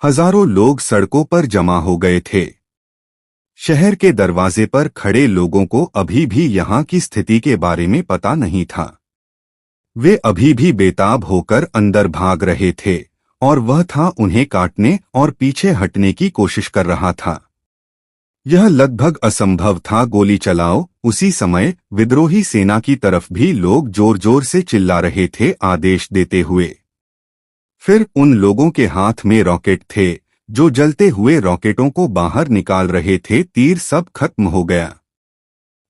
हजारों लोग सड़कों पर जमा हो गए थे। शहर के दरवाजे पर खड़े लोगों को अभी भी यहाँ की स्थिति के बारे में पता नहीं था। वे अभी भी बेताब होकर अंदर भाग रहे थे और वह था उन्हें काटने और पीछे हटने की कोशिश कर रहा था। यह लगभग असंभव था। गोली चलाओ। उसी समय विद्रोही सेना की तरफ भी लोग जोर जोर से चिल्ला रहे थे, आदेश देते हुए। फिर उन लोगों के हाथ में रॉकेट थे जो जलते हुए रॉकेटों को बाहर निकाल रहे थे। तीर सब खत्म हो गया।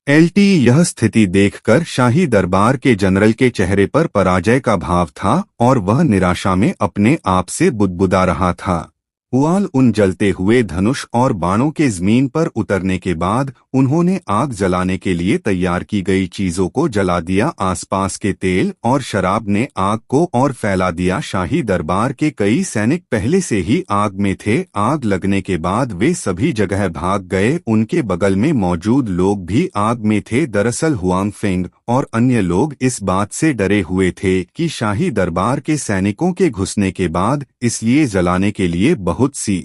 एलटी यह स्थिति देखकर शाही दरबार के जनरल के चेहरे पर पराजय का भाव था और वह निराशा में अपने आप से बुदबुदा रहा था। हुआल उन जलते हुए धनुष और बाणों के जमीन पर उतरने के बाद उन्होंने आग जलाने के लिए तैयार की गई चीजों को जला दिया। आसपास के तेल और शराब ने आग को और फैला दिया। शाही दरबार के कई सैनिक पहले से ही आग में थे। आग लगने के बाद वे सभी जगह भाग गए। उनके बगल में मौजूद लोग भी आग में थे। दरअसल हुआंग फेंग और अन्य लोग इस बात से डरे हुए थे कि शाही दरबार के सैनिकों के घुसने के बाद इसलिए जलाने के लिए बहुत सी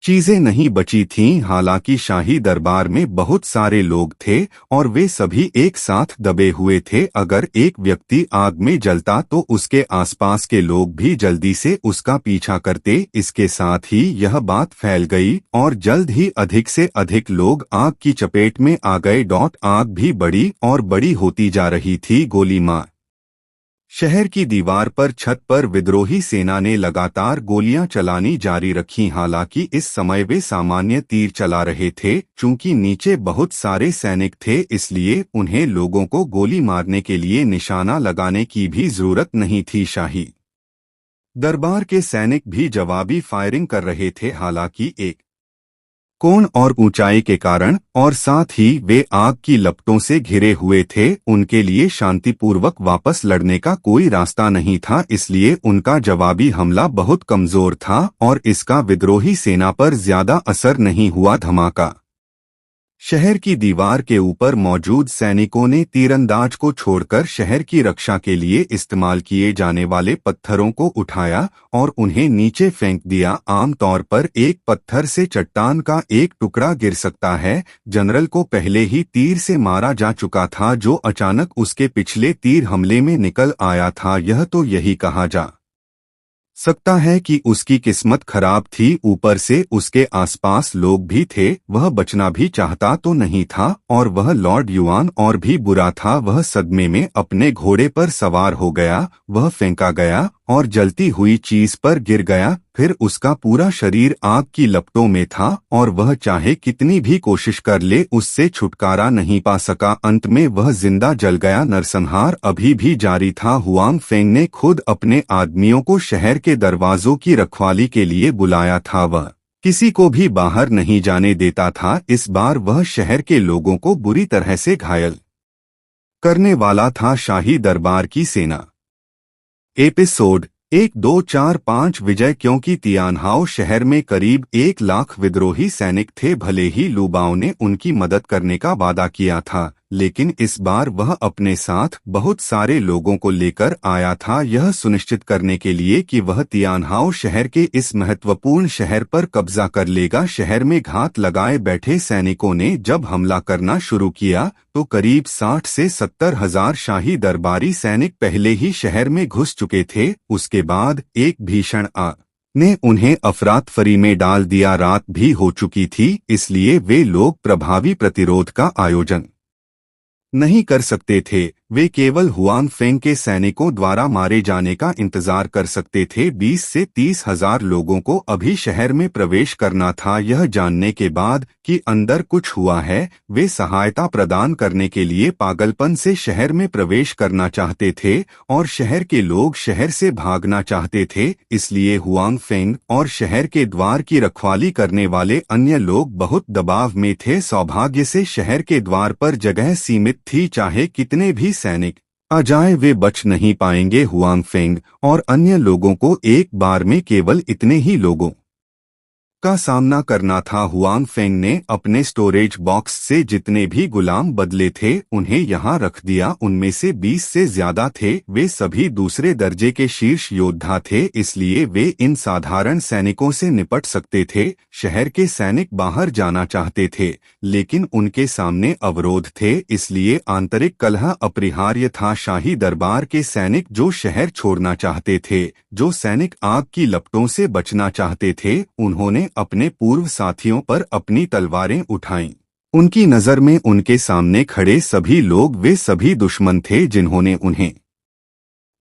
चीजें नहीं बची थीं। हालांकि शाही दरबार में बहुत सारे लोग थे और वे सभी एक साथ दबे हुए थे। अगर एक व्यक्ति आग में जलता तो उसके आसपास के लोग भी जल्दी से उसका पीछा करते। इसके साथ ही यह बात फैल गई और जल्द ही अधिक से अधिक लोग आग की चपेट में आ गए। आग भी बड़ी और बड़ी होती जा रही थी। गोली मार शहर की दीवार पर छत पर विद्रोही सेना ने लगातार गोलियां चलानी जारी रखी। हालांकि इस समय वे सामान्य तीर चला रहे थे। चूंकि नीचे बहुत सारे सैनिक थे इसलिए उन्हें लोगों को गोली मारने के लिए निशाना लगाने की भी जरूरत नहीं थी। शाही दरबार के सैनिक भी जवाबी फायरिंग कर रहे थे। हालांकि एक कोण और ऊंचाई के कारण और साथ ही वे आग की लपटों से घिरे हुए थे, उनके लिए शांतिपूर्वक वापस लड़ने का कोई रास्ता नहीं था। इसलिए उनका जवाबी हमला बहुत कमजोर था और इसका विद्रोही सेना पर ज्यादा असर नहीं हुआ। धमाका शहर की दीवार के ऊपर मौजूद सैनिकों ने तीरंदाज को छोड़कर शहर की रक्षा के लिए इस्तेमाल किए जाने वाले पत्थरों को उठाया और उन्हें नीचे फेंक दिया। आमतौर पर एक पत्थर से चट्टान का एक टुकड़ा गिर सकता है। जनरल को पहले ही तीर से मारा जा चुका था जो अचानक उसके पिछले तीर हमले में निकल आया था। यह तो यही कहा जा सकता है कि उसकी किस्मत खराब थी। ऊपर से उसके आसपास लोग भी थे। वह बचना भी चाहता तो नहीं था और वह लॉर्ड युआन और भी बुरा था। वह सदमे में अपने घोड़े पर सवार हो गया। वह फेंका गया और जलती हुई चीज पर गिर गया। फिर उसका पूरा शरीर आग की लपटों में था और वह चाहे कितनी भी कोशिश कर ले उससे छुटकारा नहीं पा सका। अंत में वह जिंदा जल गया। नरसंहार अभी भी जारी था। हुआंग फेंग ने खुद अपने आदमियों को शहर के दरवाजों की रखवाली के लिए बुलाया था। वह किसी को भी बाहर नहीं जाने देता था। इस बार वह शहर के लोगों को बुरी तरह से घायल करने वाला था। शाही दरबार की सेना एपिसोड 1, 2, 4, 5 विजय। क्योंकि तियानहाओ शहर में करीब 1 लाख विद्रोही सैनिक थे। भले ही लुबाओ ने उनकी मदद करने का वादा किया था लेकिन इस बार वह अपने साथ बहुत सारे लोगों को लेकर आया था यह सुनिश्चित करने के लिए कि वह तियानहाओ शहर के इस महत्वपूर्ण शहर पर कब्जा कर लेगा। शहर में घात लगाए बैठे सैनिकों ने जब हमला करना शुरू किया तो करीब 60 से 70 हजार शाही दरबारी सैनिक पहले ही शहर में घुस चुके थे। उसके बाद एक भीषण आग ने उन्हें अफरातफरी में डाल दिया। रात भी हो चुकी थी इसलिए वे लोग प्रभावी प्रतिरोध का आयोजन नहीं कर सकते थे। वे केवल हुआंग फेंग के सैनिकों द्वारा मारे जाने का इंतजार कर सकते थे। 20 से 30 हजार लोगों को अभी शहर में प्रवेश करना था। यह जानने के बाद कि अंदर कुछ हुआ है वे सहायता प्रदान करने के लिए पागलपन से शहर में प्रवेश करना चाहते थे और शहर के लोग शहर से भागना चाहते थे। इसलिए हुआंग फेंग और शहर के द्वार की रखवाली करने वाले अन्य लोग बहुत दबाव में थे। सौभाग्य से शहर के द्वार पर जगह सीमित थी। चाहे कितने भी सैनिक आ जाए वे बच नहीं पाएंगे। हुआंग फेंग और अन्य लोगों को एक बार में केवल इतने ही लोगों का सामना करना था। हुआंग फेंग ने अपने स्टोरेज बॉक्स से जितने भी गुलाम बदले थे उन्हें यहाँ रख दिया। उनमें से 20 से ज्यादा थे। वे सभी दूसरे दर्जे के शीर्ष योद्धा थे इसलिए वे इन साधारण सैनिकों से निपट सकते थे। शहर के सैनिक बाहर जाना चाहते थे लेकिन उनके सामने अवरोध थे इसलिए आंतरिक कलह अपरिहार्य था। शाही दरबार के सैनिक जो शहर छोड़ना चाहते थे, जो सैनिक आग की लपटों से बचना चाहते थे, उन्होंने अपने पूर्व साथियों पर अपनी तलवारें उठाईं। उनकी नजर में उनके सामने खड़े सभी लोग वे सभी दुश्मन थे जिन्होंने उन्हें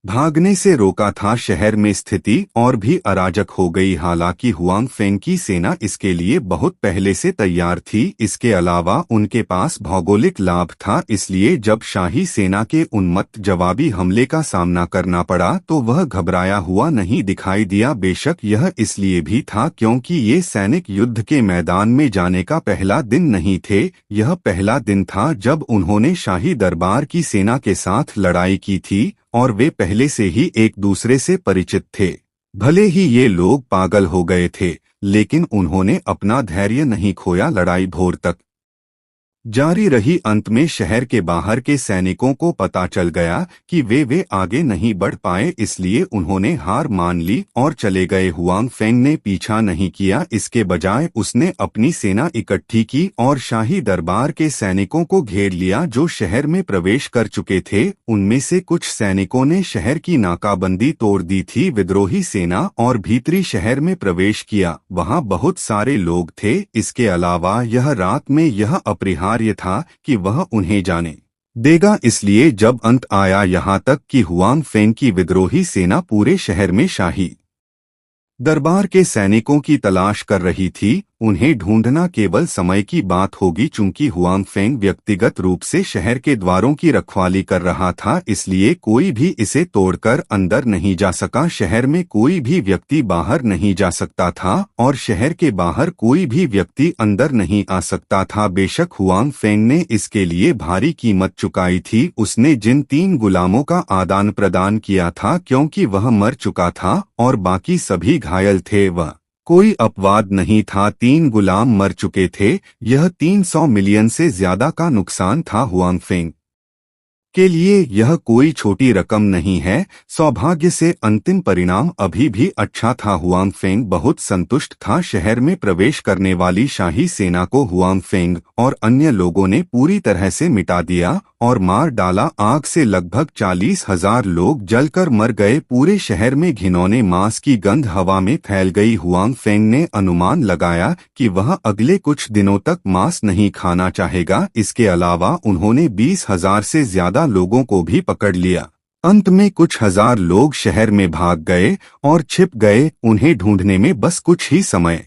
भागने से रोका था। शहर में स्थिति और भी अराजक हो गई। हालांकि हुआंग फेंग की सेना इसके लिए बहुत पहले से तैयार थी। इसके अलावा उनके पास भौगोलिक लाभ था इसलिए जब शाही सेना के उन्मत्त जवाबी हमले का सामना करना पड़ा तो वह घबराया हुआ नहीं दिखाई दिया। बेशक यह इसलिए भी था क्योंकि ये सैनिक युद्ध के मैदान में जाने का पहला दिन नहीं थे। यह पहला दिन था जब उन्होंने शाही दरबार की सेना के साथ लड़ाई की थी और वे पहले से ही एक दूसरे से परिचित थे। भले ही ये लोग पागल हो गए थे लेकिन उन्होंने अपना धैर्य नहीं खोया। लड़ाई भोर तक जारी रही। अंत में शहर के बाहर के सैनिकों को पता चल गया कि वे आगे नहीं बढ़ पाए, इसलिए उन्होंने हार मान ली और चले गए। हुआंग फेंग ने पीछा नहीं किया, इसके बजाय उसने अपनी सेना इकट्ठी की और शाही दरबार के सैनिकों को घेर लिया जो शहर में प्रवेश कर चुके थे। उनमें से कुछ सैनिकों ने शहर की नाकाबंदी तोड़ दी थी, विद्रोही सेना और भीतरी शहर में प्रवेश किया। वहां बहुत सारे लोग थे। इसके अलावा यह रात में यह अपरिहार्य था कि वह उन्हें जाने देगा, इसलिए जब अंत आया यहाँ तक कि हुआंग फेंग की विद्रोही सेना पूरे शहर में शाही दरबार के सैनिकों की तलाश कर रही थी, उन्हें ढूंढना केवल समय की बात होगी। चूंकि हुआंग फेंग व्यक्तिगत रूप से शहर के द्वारों की रखवाली कर रहा था, इसलिए कोई भी इसे तोड़कर अंदर नहीं जा सका। शहर में कोई भी व्यक्ति बाहर नहीं जा सकता था और शहर के बाहर कोई भी व्यक्ति अंदर नहीं आ सकता था। बेशक हुआंग फेंग ने इसके लिए भारी कीमत चुकाई थी। उसने जिन 3 गुलामों का आदान प्रदान किया था, क्योंकि वह मर चुका था और बाकी सभी घायल थे, वह कोई अपवाद नहीं था। 3 गुलाम मर चुके थे। यह 300 मिलियन से ज्यादा का नुकसान था। हुआंग फेंग के लिए यह कोई छोटी रकम नहीं है। सौभाग्य से अंतिम परिणाम अभी भी अच्छा था। हुआंग फेंग बहुत संतुष्ट था। शहर में प्रवेश करने वाली शाही सेना को हुआंग फेंग और अन्य लोगों ने पूरी तरह से मिटा दिया और मार डाला। आग से लगभग 40,000 लोग जलकर मर गए। पूरे शहर में घिनौने मांस की गंध हवा में फैल गई। हुआंग फेंग ने अनुमान लगाया कि वह अगले कुछ दिनों तक मांस नहीं खाना चाहेगा। इसके अलावा उन्होंने 20,000 से ज्यादा लोगों को भी पकड़ लिया। अंत में कुछ हजार लोग शहर में भाग गए और छिप गए। उन्हें ढूंढने में बस कुछ ही समय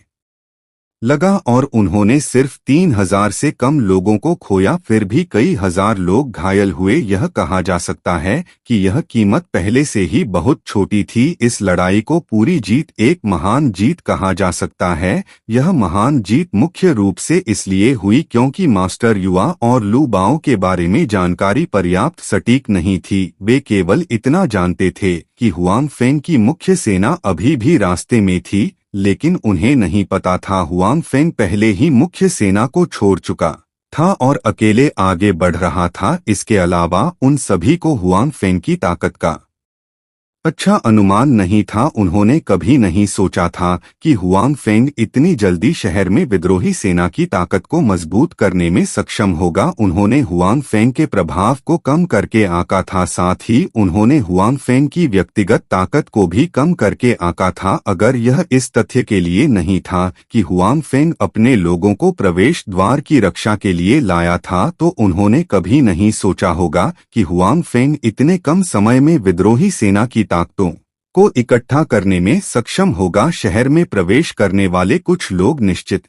लगा और उन्होंने सिर्फ 3,000 से कम लोगों को खोया। फिर भी कई हजार लोग घायल हुए। यह कहा जा सकता है कि यह कीमत पहले से ही बहुत छोटी थी। इस लड़ाई को पूरी जीत एक महान जीत कहा जा सकता है। यह महान जीत मुख्य रूप से इसलिए हुई क्योंकि मास्टर युआ और लू बाओ के बारे में जानकारी पर्याप्त सटीक नहीं थी। वे केवल इतना जानते थे कि हुआंग फेंग की मुख्य सेना अभी भी रास्ते में थी, लेकिन उन्हें नहीं पता था हुआंग फेंग पहले ही मुख्य सेना को छोड़ चुका था और अकेले आगे बढ़ रहा था। इसके अलावा उन सभी को हुआंग फेंग की ताकत का अच्छा अनुमान नहीं था। उन्होंने कभी नहीं सोचा था कि हुआंग फेंग इतनी जल्दी शहर में विद्रोही सेना की ताकत को मजबूत करने में सक्षम होगा। उन्होंने हुआंग फेंग के प्रभाव को कम करके आंका था, साथ ही उन्होंने हुआंग फेंग की व्यक्तिगत ताकत को भी कम करके आंका था। अगर यह इस तथ्य के लिए नहीं था कि हुआंग फेंग अपने लोगों को प्रवेश द्वार की रक्षा के लिए लाया था, तो उन्होंने कभी नहीं सोचा होगा कि हुआंग फेंग इतने कम समय में विद्रोही सेना की ताकतों को इकट्ठा करने में सक्षम होगा। शहर में प्रवेश करने वाले कुछ लोग निश्चित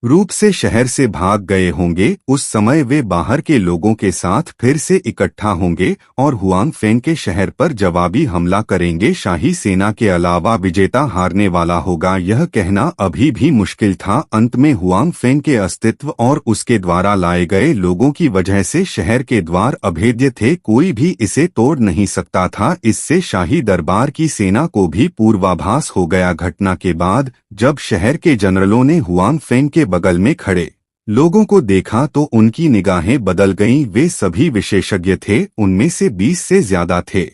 रूप से शहर से भाग गए होंगे। उस समय वे बाहर के लोगों के साथ फिर से इकट्ठा होंगे और हुआंग फेंग के शहर पर जवाबी हमला करेंगे। शाही सेना के अलावा विजेता हारने वाला होगा, यह कहना अभी भी मुश्किल था। अंत में हुआंग फेंग के अस्तित्व और उसके द्वारा लाए गए लोगों की वजह से शहर के द्वार अभेद्य थे, कोई भी इसे तोड़ नहीं सकता था। इससे शाही दरबार की सेना को भी पूर्वाभास हो गया। घटना के बाद जब शहर के जनरलों ने हुआंग फेंग के बगल में खड़े लोगों को देखा तो उनकी निगाहें बदल गईं। वे सभी विशेषज्ञ थे, उनमें से 20 से ज्यादा थे।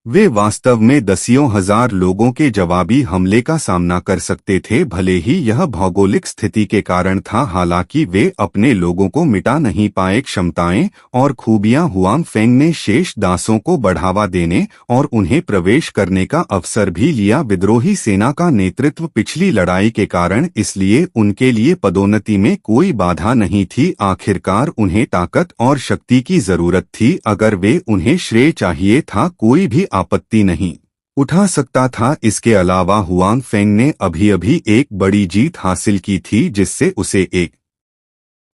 वे वास्तव में दसियों हजार लोगों के जवाबी हमले का सामना कर सकते थे, भले ही यह भौगोलिक स्थिति के कारण था। हालांकि वे अपने लोगों को मिटा नहीं पाए। क्षमताएं और खूबियां हुआंग फेंग ने शेष दासों को बढ़ावा देने और उन्हें प्रवेश करने का अवसर भी लिया। विद्रोही सेना का नेतृत्व पिछली लड़ाई के कारण, इसलिए उनके लिए पदोन्नति में कोई बाधा नहीं थी। आखिरकार उन्हें ताकत और शक्ति की जरूरत थी। अगर वे उन्हें श्रेय चाहिए था, कोई भी आपत्ति नहीं उठा सकता था। इसके अलावा हुआंग फेंग ने अभी एक बड़ी जीत हासिल की थी, जिससे उसे एक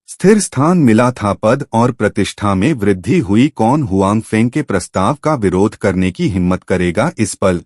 स्थिर स्थान मिला था। पद और प्रतिष्ठा में वृद्धि हुई। कौन हुआंग फेंग के प्रस्ताव का विरोध करने की हिम्मत करेगा? इस पल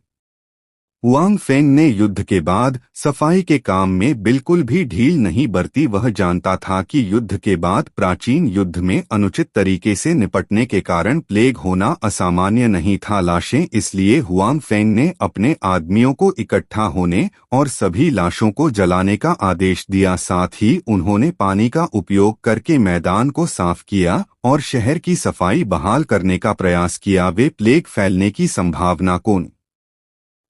हुआंग फेंग ने युद्ध के बाद सफाई के काम में बिल्कुल भी ढील नहीं बरती। वह जानता था कि युद्ध के बाद प्राचीन युद्ध में अनुचित तरीके से निपटने के कारण प्लेग होना असामान्य नहीं था लाशें। इसलिए हुआंग फेंग ने अपने आदमियों को इकट्ठा होने और सभी लाशों को जलाने का आदेश दिया। साथ ही उन्होंने पानी का उपयोग करके मैदान को साफ किया और शहर की सफाई बहाल करने का प्रयास किया। वे प्लेग फैलने की संभावना को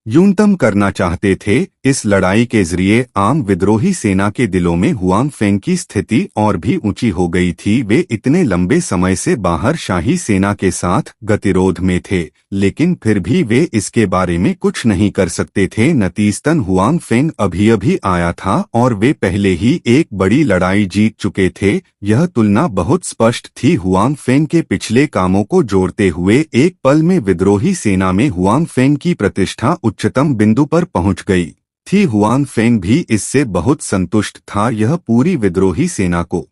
न्यूनतम करना चाहते थे। इस लड़ाई के जरिए आम विद्रोही सेना के दिलों में हुआंग फेंग की स्थिति और भी ऊंची हो गई थी। वे इतने लंबे समय से बाहर शाही सेना के साथ गतिरोध में थे, लेकिन फिर भी वे इसके बारे में कुछ नहीं कर सकते थे। नतीजतन हुआंग फेंग अभी अभी आया था और वे पहले ही एक बड़ी लड़ाई जीत चुके थे। यह तुलना बहुत स्पष्ट थी। हुआंग फेंग के पिछले कामों को जोड़ते हुए एक पल में विद्रोही सेना में हुआंग फेंग की प्रतिष्ठा उच्चतम बिंदु पर पहुंच गई थी। हुआंग फेंग भी इससे बहुत संतुष्ट था। यह पूरी विद्रोही सेना को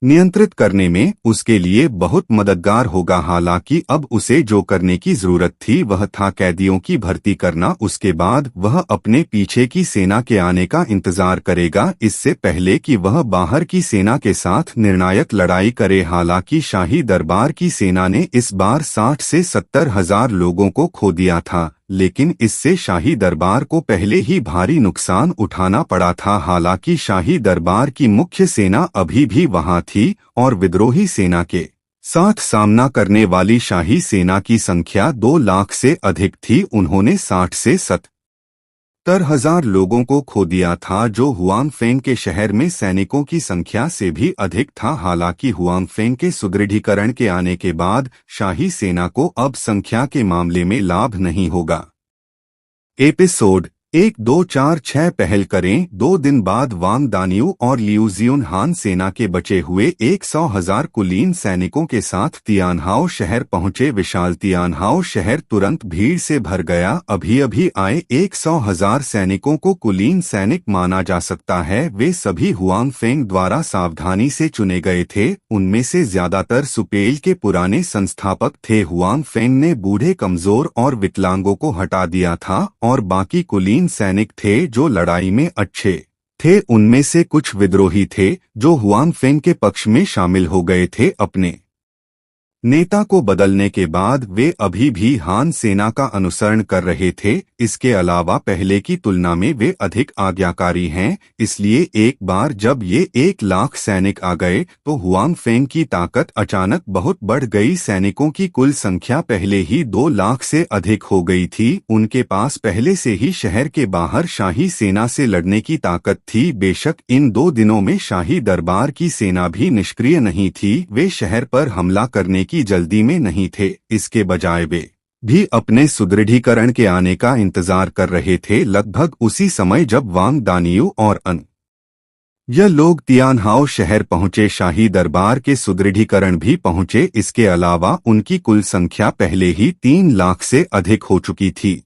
नियंत्रित करने में उसके लिए बहुत मददगार होगा। हालांकि अब उसे जो करने की जरूरत थी वह था कैदियों की भर्ती करना। उसके बाद वह अपने पीछे की सेना के आने का इंतजार करेगा, इससे पहले कि वह बाहर की सेना के साथ निर्णायक लड़ाई करे। हालांकि शाही दरबार की सेना ने इस बार 60 से 70 हजार लोगों को खो दिया था, लेकिन इससे शाही दरबार को पहले ही भारी नुकसान उठाना पड़ा था। हालांकि शाही दरबार की मुख्य सेना अभी भी वहां थी और विद्रोही सेना के साथ सामना करने वाली शाही सेना की संख्या 2 लाख से अधिक थी। उन्होंने 60 से 70 हजार लोगों को खो दिया था, जो हुआंग फेंग के शहर में सैनिकों की संख्या से भी अधिक था। हालांकि हुआंग फेंग के सुदृढ़ीकरण के आने के बाद शाही सेना को अब संख्या के मामले में लाभ नहीं होगा। एपिसोड 1, 2, 4, 6 पहल करें। 2 दिन बाद वांग दानियू और लियू जियुनहान सेना के बचे हुए 100,000 कुलीन सैनिकों के साथ तियानहाओ शहर पहुंचे। विशाल तियानहाओ शहर तुरंत भीड़ से भर गया। अभी अभी आए 100,000 सैनिकों को कुलीन सैनिक माना जा सकता है। वे सभी हुआंग फेंग द्वारा सावधानी से चुने गए थे। उनमें से ज्यादातर सुपेल के पुराने संस्थापक थे। हुआंग फेंग ने बूढ़े, कमजोर और विकलांगों को हटा दिया था और बाकी कुलीन सैनिक थे जो लड़ाई में अच्छे थे। उनमें से कुछ विद्रोही थे जो हुआंग फेंग के पक्ष में शामिल हो गए थे। अपने नेता को बदलने के बाद वे अभी भी हान सेना का अनुसरण कर रहे थे। इसके अलावा पहले की तुलना में वे अधिक आज्ञाकारी हैं। इसलिए एक बार जब ये 1 लाख सैनिक आ गए तो हुआंग फेंग की ताकत अचानक बहुत बढ़ गई। सैनिकों की कुल संख्या पहले ही 2 लाख से अधिक हो गई थी। उनके पास पहले से ही शहर के बाहर शाही सेना से लड़ने की ताकत थी। बेशक इन 2 दिनों में शाही दरबार की सेना भी निष्क्रिय नहीं थी। वे शहर पर हमला करने की जल्दी में नहीं थे। इसके बजाय वे भी अपने सुदृढ़ीकरण के आने का इंतजार कर रहे थे। लगभग उसी समय जब वांग दानियू और यह लोग तियानहाओ शहर पहुंचे, शाही दरबार के सुदृढ़ीकरण भी पहुंचे। इसके अलावा उनकी कुल संख्या पहले ही 3 लाख से अधिक हो चुकी थी।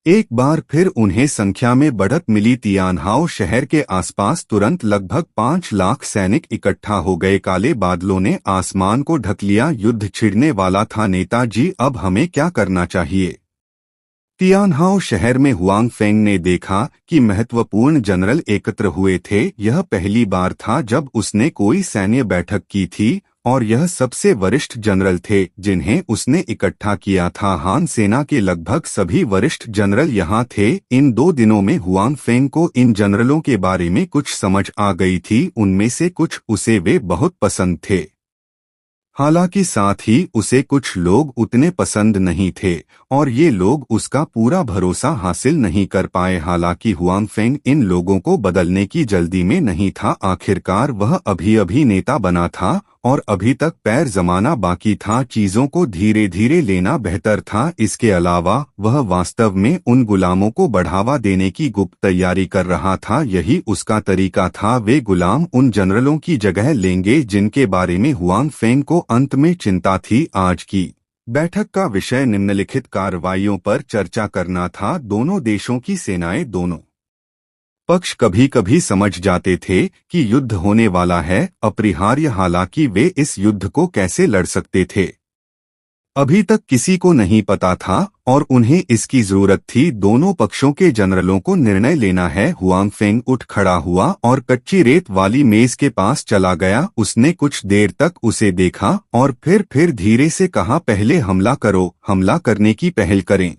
एक बार फिर उन्हें संख्या में बढ़त मिली। तियानहाओ शहर के आसपास तुरंत लगभग 5 लाख सैनिक इकट्ठा हो गए। काले बादलों ने आसमान को ढक लिया। युद्ध छिड़ने वाला था। नेताजी, अब हमें क्या करना चाहिए? तियानहाओ शहर में हुआंग फेंग ने देखा कि महत्वपूर्ण जनरल एकत्र हुए थे। यह पहली बार था जब उसने कोई सैन्य बैठक की थी और यह सबसे वरिष्ठ जनरल थे जिन्हें उसने इकट्ठा किया था। हान सेना के लगभग सभी वरिष्ठ जनरल यहाँ थे। इन 2 दिनों में हुआंग फेंग को इन जनरलों के बारे में कुछ समझ आ गई थी। उनमें से कुछ उसे वे बहुत पसंद थे, हालांकि साथ ही उसे कुछ लोग उतने पसंद नहीं थे और ये लोग उसका पूरा भरोसा हासिल नहीं कर पाए। हालांकि हुआंग फेंग इन लोगों को बदलने की जल्दी में नहीं था। आखिरकार वह अभी अभी नेता बना था और अभी तक पैर जमाना बाकी था। चीजों को धीरे धीरे लेना बेहतर था। इसके अलावा वह वास्तव में उन गुलामों को बढ़ावा देने की गुप्त तैयारी कर रहा था। यही उसका तरीका था। वे गुलाम उन जनरलों की जगह लेंगे जिनके बारे में हुआंग फेंग को अंत में चिंता थी। आज की बैठक का विषय निम्नलिखित कार्रवाइयों पर चर्चा करना था। दोनों देशों की सेनाएं, दोनों पक्ष कभी कभी समझ जाते थे कि युद्ध होने वाला है, अपरिहार्य। हालांकि वे इस युद्ध को कैसे लड़ सकते थे? अभी तक किसी को नहीं पता था और उन्हें इसकी जरूरत थी। दोनों पक्षों के जनरलों को निर्णय लेना है। हुआंग फेंग उठ खड़ा हुआ और कच्ची रेत वाली मेज के पास चला गया। उसने कुछ देर तक उसे देखा और फिर धीरे से कहा, पहले हमला करो, हमला करने की पहल करें।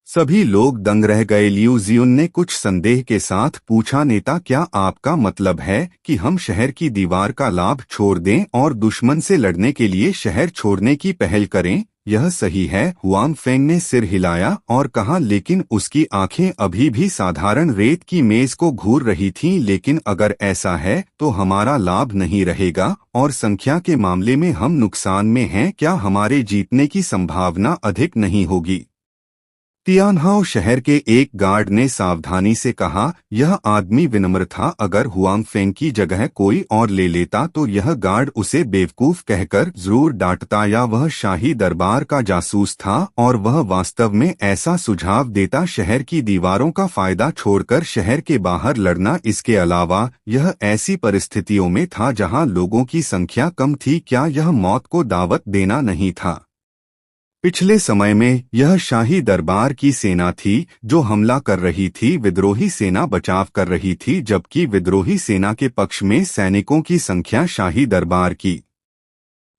सभी लोग दंग रह गए। लियू जियुन ने कुछ संदेह के साथ पूछा, नेता, क्या आपका मतलब है कि हम शहर की दीवार का लाभ छोड़ दें और दुश्मन से लड़ने के लिए शहर छोड़ने की पहल करें? यह सही है। हुआंग फेंग ने सिर हिलाया और कहा, लेकिन उसकी आंखें अभी भी साधारण रेत की मेज को घूर रही थीं। लेकिन अगर ऐसा है तो हमारा लाभ नहीं रहेगा और संख्या के मामले में हम नुकसान में हैं। क्या हमारे जीतने की संभावना अधिक नहीं होगी? तियानहाओ शहर के एक गार्ड ने सावधानी से कहा। यह आदमी विनम्र था। अगर हुआंग फेंग की जगह कोई और ले लेता तो यह गार्ड उसे बेवकूफ कहकर जरूर डांटता, या वह शाही दरबार का जासूस था और वह वास्तव में ऐसा सुझाव देता। शहर की दीवारों का फायदा छोड़कर शहर के बाहर लड़ना। इसके अलावा यह ऐसी परिस्थितियों में था जहां लोगों की संख्या कम थी। क्या यह मौत को दावत देना नहीं था? पिछले समय में यह शाही दरबार की सेना थी जो हमला कर रही थी। विद्रोही सेना बचाव कर रही थी, जबकि विद्रोही सेना के पक्ष में सैनिकों की संख्या शाही दरबार की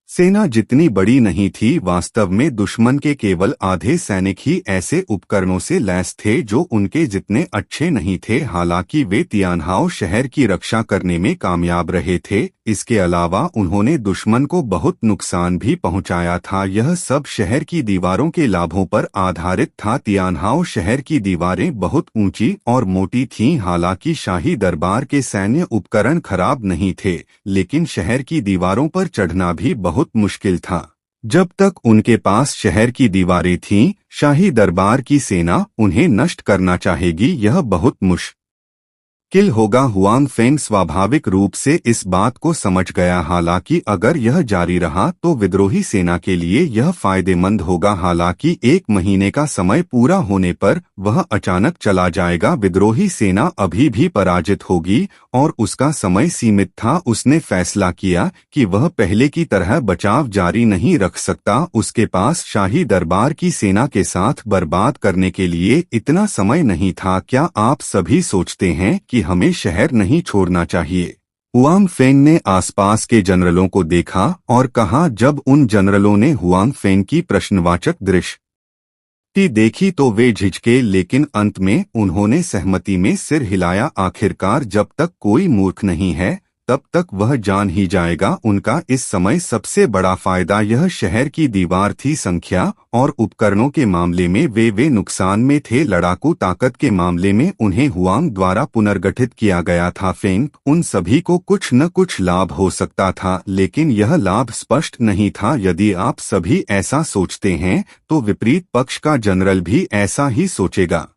सेना जितनी बड़ी नहीं थी। वास्तव में दुश्मन के केवल आधे सैनिक ही ऐसे उपकरणों से लैस थे जो उनके जितने अच्छे नहीं थे। हालांकि वे तियानहाओ शहर की रक्षा करने में कामयाब रहे थे। इसके अलावा उन्होंने दुश्मन को बहुत नुकसान भी पहुंचाया था। यह सब शहर की दीवारों के लाभों पर आधारित था। तियानहाओ शहर की दीवारें बहुत ऊंची और मोटी थीं। हालांकि शाही दरबार के सैन्य उपकरण खराब नहीं थे, लेकिन शहर की दीवारों पर चढ़ना भी बहुत मुश्किल था। जब तक उनके पास शहर की दीवारें थीं, शाही दरबार की सेना उन्हें नष्ट करना चाहेगी। यह बहुत मुश्किल होगा। हुआंग फेंग स्वाभाविक रूप से इस बात को समझ गया। हालांकि अगर यह जारी रहा तो विद्रोही सेना के लिए यह फायदेमंद होगा। हालांकि 1 महीने का समय पूरा होने पर वह अचानक चला जाएगा। विद्रोही सेना अभी भी पराजित होगी और उसका समय सीमित था। उसने फैसला किया कि वह पहले की तरह बचाव जारी नहीं रख सकता। उसके पास शाही दरबार की सेना के साथ बर्बाद करने के लिए इतना समय नहीं था। क्या आप सभी सोचते हैं कि हमें शहर नहीं छोड़ना चाहिए? हुआंग फेंग ने आसपास के जनरलों को देखा और कहा। जब उन जनरलों ने हुआंग फेंग की प्रश्नवाचक दृष्टि देखी तो वे झिझके, लेकिन अंत में उन्होंने सहमति में सिर हिलाया। आखिरकार जब तक कोई मूर्ख नहीं है तब तक वह जान ही जाएगा। उनका इस समय सबसे बड़ा फायदा यह शहर की दीवार थी। संख्या और उपकरणों के मामले में वे नुकसान में थे। लड़ाकू ताकत के मामले में उन्हें हुआंग द्वारा पुनर्गठित किया गया था। फेंग उन सभी को कुछ न कुछ लाभ हो सकता था, लेकिन यह लाभ स्पष्ट नहीं था। यदि आप सभी ऐसा सोचते हैं तो विपरीत पक्ष का जनरल भी ऐसा ही सोचेगा।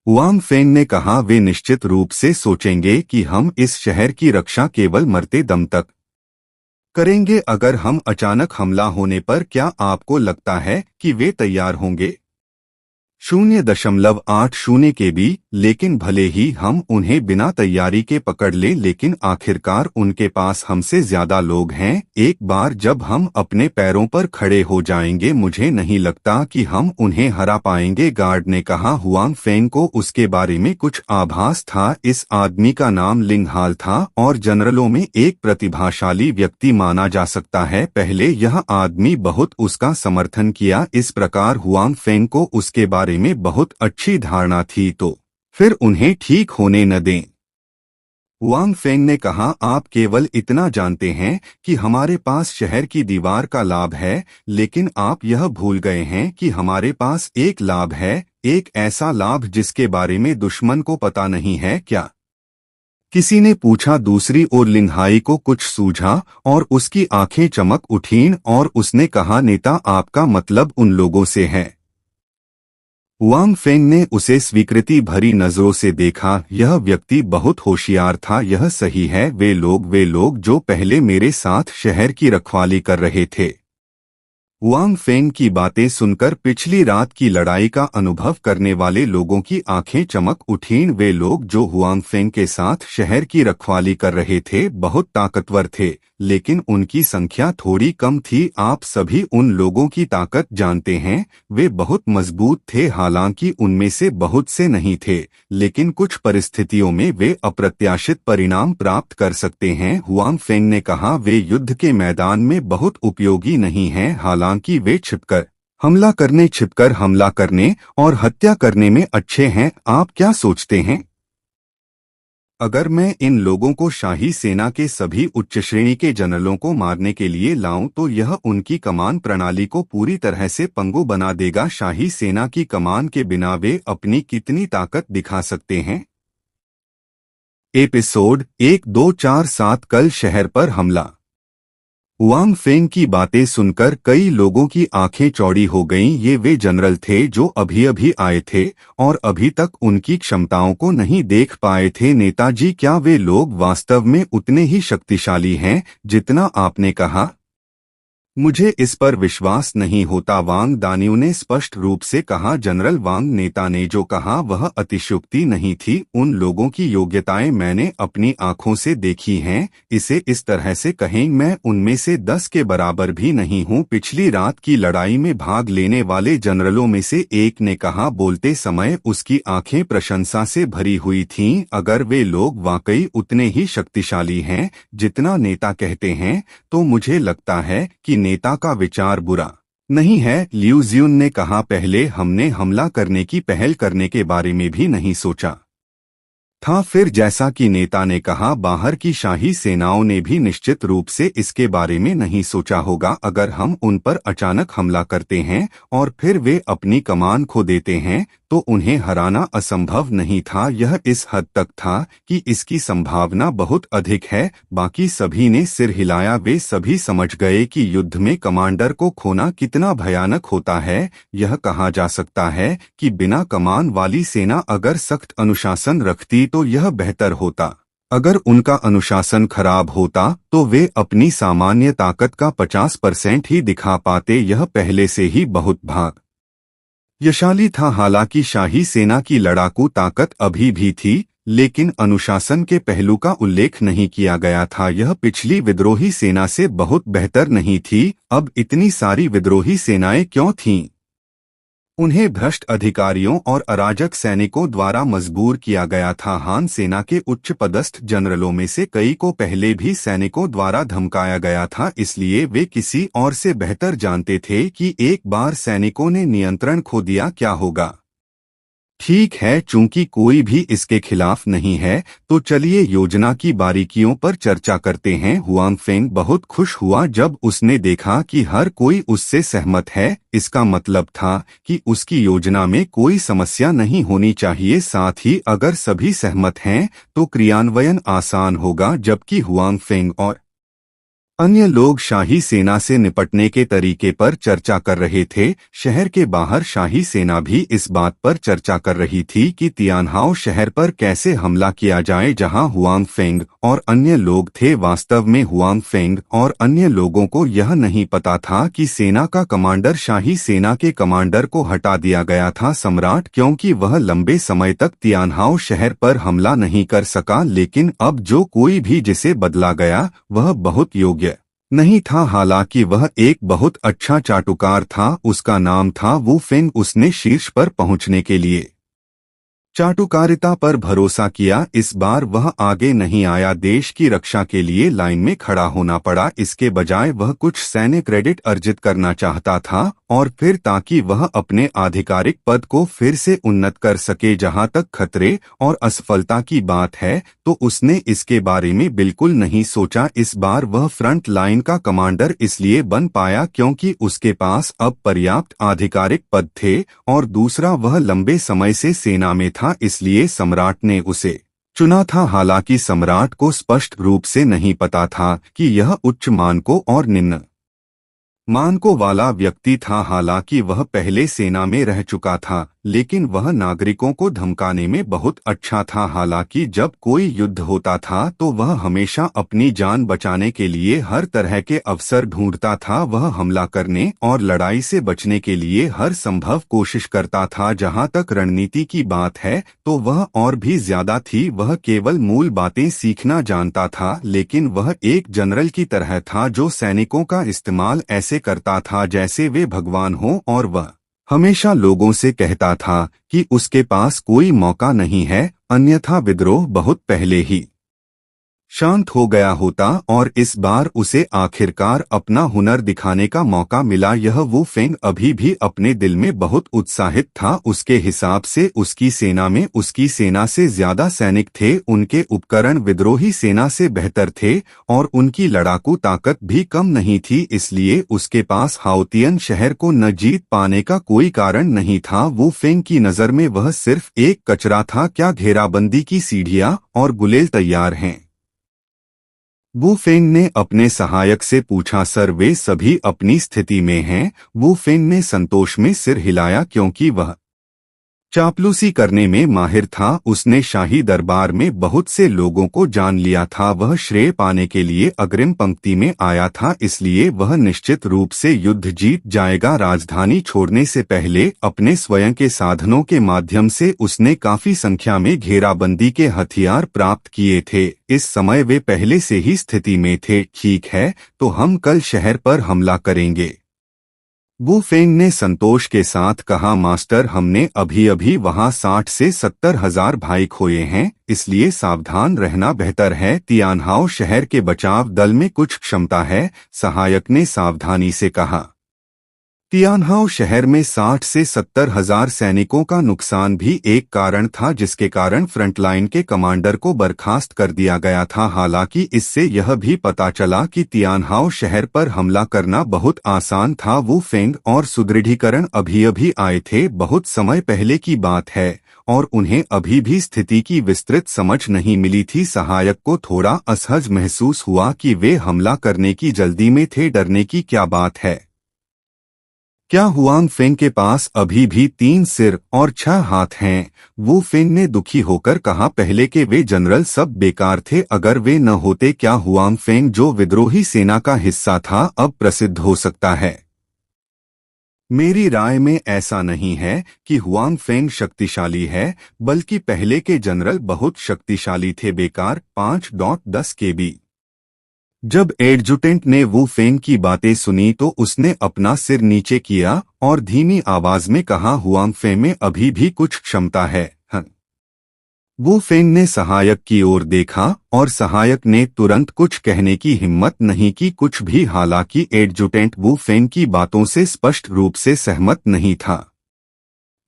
हुआंग फेंग ने कहा, वे निश्चित रूप से सोचेंगे कि हम इस शहर की रक्षा केवल मरते दम तक करेंगे। अगर हम अचानक हमला होने पर क्या आपको लगता है कि वे तैयार होंगे? 0.80 के भी। लेकिन भले ही हम उन्हें बिना तैयारी के पकड़ लें, लेकिन आखिरकार उनके पास हमसे ज्यादा लोग हैं। एक बार जब हम अपने पैरों पर खड़े हो जाएंगे, मुझे नहीं लगता कि हम उन्हें हरा पाएंगे। गार्ड ने कहा। हुआंग फेंग को उसके बारे में कुछ आभास था। इस आदमी का नाम लिंगहाल था और जनरलों में एक प्रतिभाशाली व्यक्ति माना जा सकता है। पहले यह आदमी बहुत उसका समर्थन किया। इस प्रकार हुआंग फेंग को उसके बारे में बहुत अच्छी धारणा थी, तो फिर उन्हें ठीक होने न दें। हुआंग फेंग ने कहा, आप केवल इतना जानते हैं कि हमारे पास शहर की दीवार का लाभ है, लेकिन आप यह भूल गए हैं कि हमारे पास एक लाभ है, एक ऐसा लाभ जिसके बारे में दुश्मन को पता नहीं है। क्या? किसी ने पूछा। दूसरी ओर लिंगहाई को कुछ सूझा और उसकी आंखें चमक उठीं और उसने कहा, नेता, आपका मतलब उन लोगों से है? हुआंग फेंग ने उसे स्वीकृति भरी नजरों से देखा। यह व्यक्ति बहुत होशियार था। यह सही है, वे लोग जो पहले मेरे साथ शहर की रखवाली कर रहे थे। हुआंग फेंग की बातें सुनकर पिछली रात की लड़ाई का अनुभव करने वाले लोगों की आंखें चमक उठीं। वे लोग जो हुआंग फेंग के साथ शहर की रखवाली कर रहे थे बहुत ताकतवर थे, लेकिन उनकी संख्या थोड़ी कम थी। आप सभी उन लोगों की ताकत जानते हैं, वे बहुत मजबूत थे। हालांकि उनमें से बहुत से नहीं थे, लेकिन कुछ परिस्थितियों में वे अप्रत्याशित परिणाम प्राप्त कर सकते हैं। हुआंग फेंग ने कहा, वे युद्ध के मैदान में बहुत उपयोगी नहीं हैं, हालांकि वे छिपकर हमला करने और हत्या करने में अच्छे हैं। आप क्या सोचते हैं? अगर मैं इन लोगों को शाही सेना के सभी उच्च श्रेणी के जनरलों को मारने के लिए लाऊं तो यह उनकी कमान प्रणाली को पूरी तरह से पंगु बना देगा। शाही सेना की कमान के बिना वे अपनी कितनी ताकत दिखा सकते हैं? एपिसोड 1247 कल शहर पर हमला। हुआंग फेंग की बातें सुनकर कई लोगों की आंखें चौड़ी हो गईं। ये वे जनरल थे जो अभी अभी आए थे और अभी तक उनकी क्षमताओं को नहीं देख पाए थे। नेताजी, क्या वे लोग वास्तव में उतने ही शक्तिशाली हैं जितना आपने कहा? मुझे इस पर विश्वास नहीं होता, वांग दानियों ने स्पष्ट रूप से कहा। जनरल वांग, नेता ने जो कहा वह अतिशयोक्ति नहीं थी। उन लोगों की योग्यताएं मैंने अपनी आंखों से देखी हैं। इसे इस तरह से कहें, मैं उनमें से 10 के बराबर भी नहीं हूं। पिछली रात की लड़ाई में भाग लेने वाले जनरलों में से एक ने कहा, बोलते समय उसकी आंखें प्रशंसा से भरी हुई थीं। अगर वे लोग वाकई उतने ही शक्तिशाली हैं जितना नेता कहते हैं तो मुझे लगता है कि नेता का विचार बुरा नहीं है। लियू जियुन ने कहा, पहले हमने हमला करने की पहल करने के बारे में भी नहीं सोचा था। फिर जैसा कि नेता ने कहा, बाहर की शाही सेनाओं ने भी निश्चित रूप से इसके बारे में नहीं सोचा होगा। अगर हम उन पर अचानक हमला करते हैं और फिर वे अपनी कमान खो देते हैं तो उन्हें हराना असंभव नहीं था। यह इस हद तक था कि इसकी संभावना बहुत अधिक है। बाकी सभी ने सिर हिलाया। वे सभी समझ गए कि युद्ध में कमांडर को खोना कितना भयानक होता है। यह कहा जा सकता है कि बिना कमान वाली सेना अगर सख्त अनुशासन रखती तो यह बेहतर होता। अगर उनका अनुशासन खराब होता तो वे अपनी सामान्य ताकत का 50% ही दिखा पाते। यह पहले से ही बहुत भाग्यशाली था। हालांकि शाही सेना की लड़ाकू ताकत अभी भी थी, लेकिन अनुशासन के पहलू का उल्लेख नहीं किया गया था। यह पिछली विद्रोही सेना से बहुत बेहतर नहीं थी। अब इतनी सारी विद्रोही सेनाएं क्यों थीं? उन्हें भ्रष्ट अधिकारियों और अराजक सैनिकों द्वारा मजबूर किया गया था। हान सेना के उच्च पदस्थ जनरलों में से कई को पहले भी सैनिकों द्वारा धमकाया गया था, इसलिए वे किसी और से बेहतर जानते थे कि एक बार सैनिकों ने नियंत्रण खो दिया क्या होगा। ठीक है, चूंकि कोई भी इसके खिलाफ नहीं है तो चलिए योजना की बारीकियों पर चर्चा करते हैं। हुआंग फेंग बहुत खुश हुआ जब उसने देखा कि हर कोई उससे सहमत है। इसका मतलब था कि उसकी योजना में कोई समस्या नहीं होनी चाहिए। साथ ही अगर सभी सहमत हैं तो क्रियान्वयन आसान होगा। जबकि हुआंग फेंग और अन्य लोग शाही सेना से निपटने के तरीके पर चर्चा कर रहे थे, शहर के बाहर शाही सेना भी इस बात पर चर्चा कर रही थी कि तियानहाओ शहर पर कैसे हमला किया जाए जहां हुआंग फेंग और अन्य लोग थे। वास्तव में हुआंग फेंग और अन्य लोगों को यह नहीं पता था कि सेना का कमांडर शाही सेना के कमांडर को हटा दिया गया था, सम्राट, क्योंकि वह लंबे समय तक तियानहाओ शहर पर हमला नहीं कर सका। लेकिन अब जो कोई भी जिसे बदला गया वह बहुत योग्य नहीं था। हालांकि वह एक बहुत अच्छा चाटुकार था। उसका नाम था वू फेंग। उसने शीर्ष पर पहुंचने के लिए चाटुकारिता पर भरोसा किया। इस बार वह आगे नहीं आया। देश की रक्षा के लिए लाइन में खड़ा होना पड़ा। इसके बजाय वह कुछ सैन्य क्रेडिट अर्जित करना चाहता था और फिर ताकि वह अपने आधिकारिक पद को फिर से उन्नत कर सके। जहां तक खतरे और असफलता की बात है तो उसने इसके बारे में बिल्कुल नहीं सोचा। इस बार वह फ्रंट लाइन का कमांडर इसलिए बन पाया क्योंकि उसके पास अब पर्याप्त आधिकारिक पद थे और दूसरा वह लंबे समय से सेना में था, इसलिए सम्राट ने उसे चुना था। हालांकि सम्राट को स्पष्ट रूप से नहीं पता था कि यह उच्च मानकों और निम्न मानकों वाला व्यक्ति था। हालांकि वह पहले सेना में रह चुका था, लेकिन वह नागरिकों को धमकाने में बहुत अच्छा था। हालांकि जब कोई युद्ध होता था तो वह हमेशा अपनी जान बचाने के लिए हर तरह के अवसर ढूंढता था। वह हमला करने और लड़ाई से बचने के लिए हर संभव कोशिश करता था। जहां तक रणनीति की बात है तो वह और भी ज्यादा थी। वह केवल मूल बातें सीखना जानता था, लेकिन वह एक जनरल की तरह था जो सैनिकों का इस्तेमाल ऐसे करता था जैसे वे भगवान हों, और वह हमेशा लोगों से कहता था कि उसके पास कोई मौका नहीं है, अन्यथा विद्रोह बहुत पहले ही शांत हो गया होता। और इस बार उसे आखिरकार अपना हुनर दिखाने का मौका मिला। यह वू फेंग अभी भी अपने दिल में बहुत उत्साहित था। उसके हिसाब से उसकी सेना में उसकी सेना से ज्यादा सैनिक थे, उनके उपकरण विद्रोही सेना से बेहतर थे और उनकी लड़ाकू ताकत भी कम नहीं थी। इसलिए उसके पास हाओतियन शहर को न जीत पाने का कोई कारण नहीं था। वू फेंग की नजर में वह सिर्फ एक कचरा था। क्या घेराबंदी की सीढ़ियां और गुलेल तैयार हैं? वू फेंग ने अपने सहायक से पूछा। सर, वे सभी अपनी स्थिति में हैं। वू फेंग ने संतोष में सिर हिलाया, क्योंकि वह चापलूसी करने में माहिर था। उसने शाही दरबार में बहुत से लोगों को जान लिया था। वह श्रेय पाने के लिए अग्रिम पंक्ति में आया था, इसलिए वह निश्चित रूप से युद्ध जीत जाएगा। राजधानी छोड़ने से पहले अपने स्वयं के साधनों के माध्यम से उसने काफी संख्या में घेराबंदी के हथियार प्राप्त किए थे। इस समय वे पहले से ही स्थिति में थे। ठीक है, तो हम कल शहर पर हमला करेंगे, वू फेंग ने संतोष के साथ कहा। मास्टर, हमने अभी अभी वहां 60 से 70 हजार भाई खोए हैं, इसलिए सावधान रहना बेहतर है। तियानहाओ शहर के बचाव दल में कुछ क्षमता है, सहायक ने सावधानी से कहा। तियानहाओ शहर में 60 से 70 हजार सैनिकों का नुकसान भी एक कारण था, जिसके कारण फ्रंटलाइन के कमांडर को बर्खास्त कर दिया गया था। हालांकि इससे यह भी पता चला कि तियानहाओ शहर पर हमला करना बहुत आसान था। वू फेंग और सुदृढ़ीकरण अभी अभी आए थे, बहुत समय पहले की बात है, और उन्हें अभी भी स्थिति की विस्तृत समझ नहीं मिली थी। सहायक को थोड़ा असहज महसूस हुआ कि वे हमला करने की जल्दी में थे। डरने की क्या बात है? क्या हुआंग फेंग के पास अभी भी 3 सिर और 6 हाथ हैं? वू फेंग ने दुखी होकर कहा। पहले के वे जनरल सब बेकार थे। अगर वे न होते, क्या हुआंग फेंग जो विद्रोही सेना का हिस्सा था अब प्रसिद्ध हो सकता है? मेरी राय में ऐसा नहीं है कि हुआंग फेंग शक्तिशाली है, बल्कि पहले के जनरल बहुत शक्तिशाली थे। बेकार 5.10 केबी। जब एडजुटेंट ने वू फेंग की बातें सुनी तो उसने अपना सिर नीचे किया और धीमी आवाज में कहा, हुआंग फेंग में अभी भी कुछ क्षमता है। वू फेंग ने सहायक की ओर देखा और सहायक ने तुरंत कुछ कहने की हिम्मत नहीं की, कुछ भी। हालांकि एडजुटेंट वू फेंग की बातों से स्पष्ट रूप से सहमत नहीं था।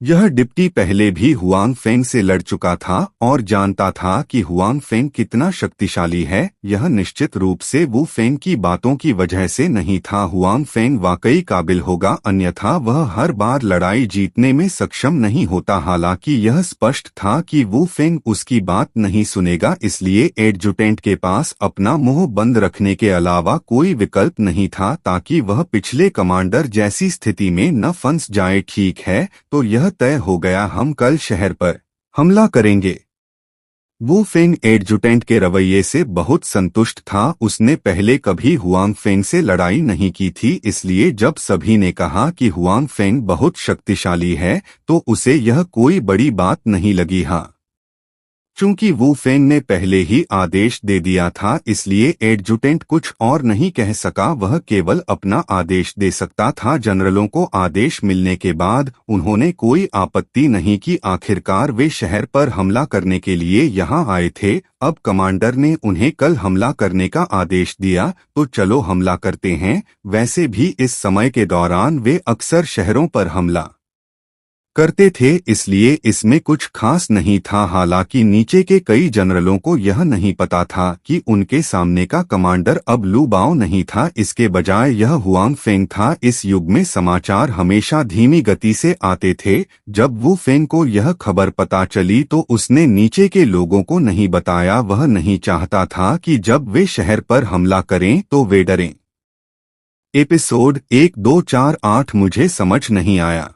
यह डिप्टी पहले भी हुआंग फेंग से लड़ चुका था और जानता था कि हुआंग फेंग कितना शक्तिशाली है। यह निश्चित रूप से वू फेंग की बातों की वजह से नहीं था। हुआंग फेंग वाकई काबिल होगा, अन्यथा वह हर बार लड़ाई जीतने में सक्षम नहीं होता। हालांकि यह स्पष्ट था कि वू फेंग उसकी बात नहीं सुनेगा, इसलिए एडजुटेंट के पास अपना मुंह बंद रखने के अलावा कोई विकल्प नहीं था, ताकि वह पिछले कमांडर जैसी स्थिति में न फंस जाए। ठीक है, तो यह तय हो गया, हम कल शहर पर हमला करेंगे। वू फेंग एडजुटेंट के रवैये से बहुत संतुष्ट था। उसने पहले कभी हुआंग फेंग से लड़ाई नहीं की थी, इसलिए जब सभी ने कहा कि हुआंग फेंग बहुत शक्तिशाली है तो उसे यह कोई बड़ी बात नहीं लगी। हाँ, चूंकि वू फेंग ने पहले ही आदेश दे दिया था, इसलिए एडजुटेंट कुछ और नहीं कह सका। वह केवल अपना आदेश दे सकता था। जनरलों को आदेश मिलने के बाद उन्होंने कोई आपत्ति नहीं की। आखिरकार वे शहर पर हमला करने के लिए यहाँ आए थे। अब कमांडर ने उन्हें कल हमला करने का आदेश दिया, तो चलो हमला करते हैं। वैसे भी इस समय के दौरान वे अक्सर शहरों पर हमला करते थे, इसलिए इसमें कुछ खास नहीं था। हालांकि नीचे के कई जनरलों को यह नहीं पता था कि उनके सामने का कमांडर अब लू बाओ नहीं था, इसके बजाय यह हुआंग फेंग था। इस युग में समाचार हमेशा धीमी गति से आते थे। जब वू फेंग को यह खबर पता चली तो उसने नीचे के लोगों को नहीं बताया। वह नहीं चाहता था कि जब वे शहर पर हमला करें तो वे डरें। एपिसोड 1, 2, 4, 8 मुझे समझ नहीं आया।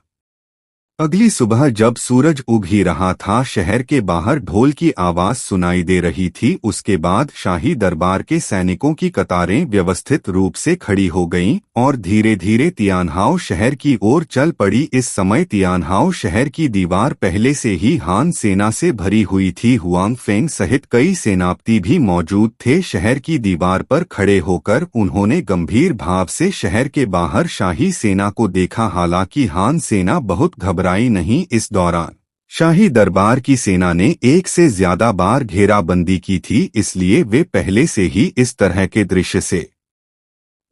अगली सुबह जब सूरज उग ही रहा था, शहर के बाहर ढोल की आवाज सुनाई दे रही थी। उसके बाद शाही दरबार के सैनिकों की कतारें व्यवस्थित रूप से खड़ी हो गईं और धीरे धीरे तियानहाओ शहर की ओर चल पड़ी। इस समय तियानहाओ शहर की दीवार पहले से ही हान सेना से भरी हुई थी। हुआंग फेंग सहित कई सेनापति भी मौजूद थे। शहर की दीवार पर खड़े होकर उन्होंने गंभीर भाव से शहर के बाहर शाही सेना को देखा। हालांकि हान सेना बहुत घबराई नहीं। इस दौरान शाही दरबार की सेना ने एक से ज्यादा बार घेराबंदी की थी, इसलिए वे पहले से ही इस तरह के दृश्य से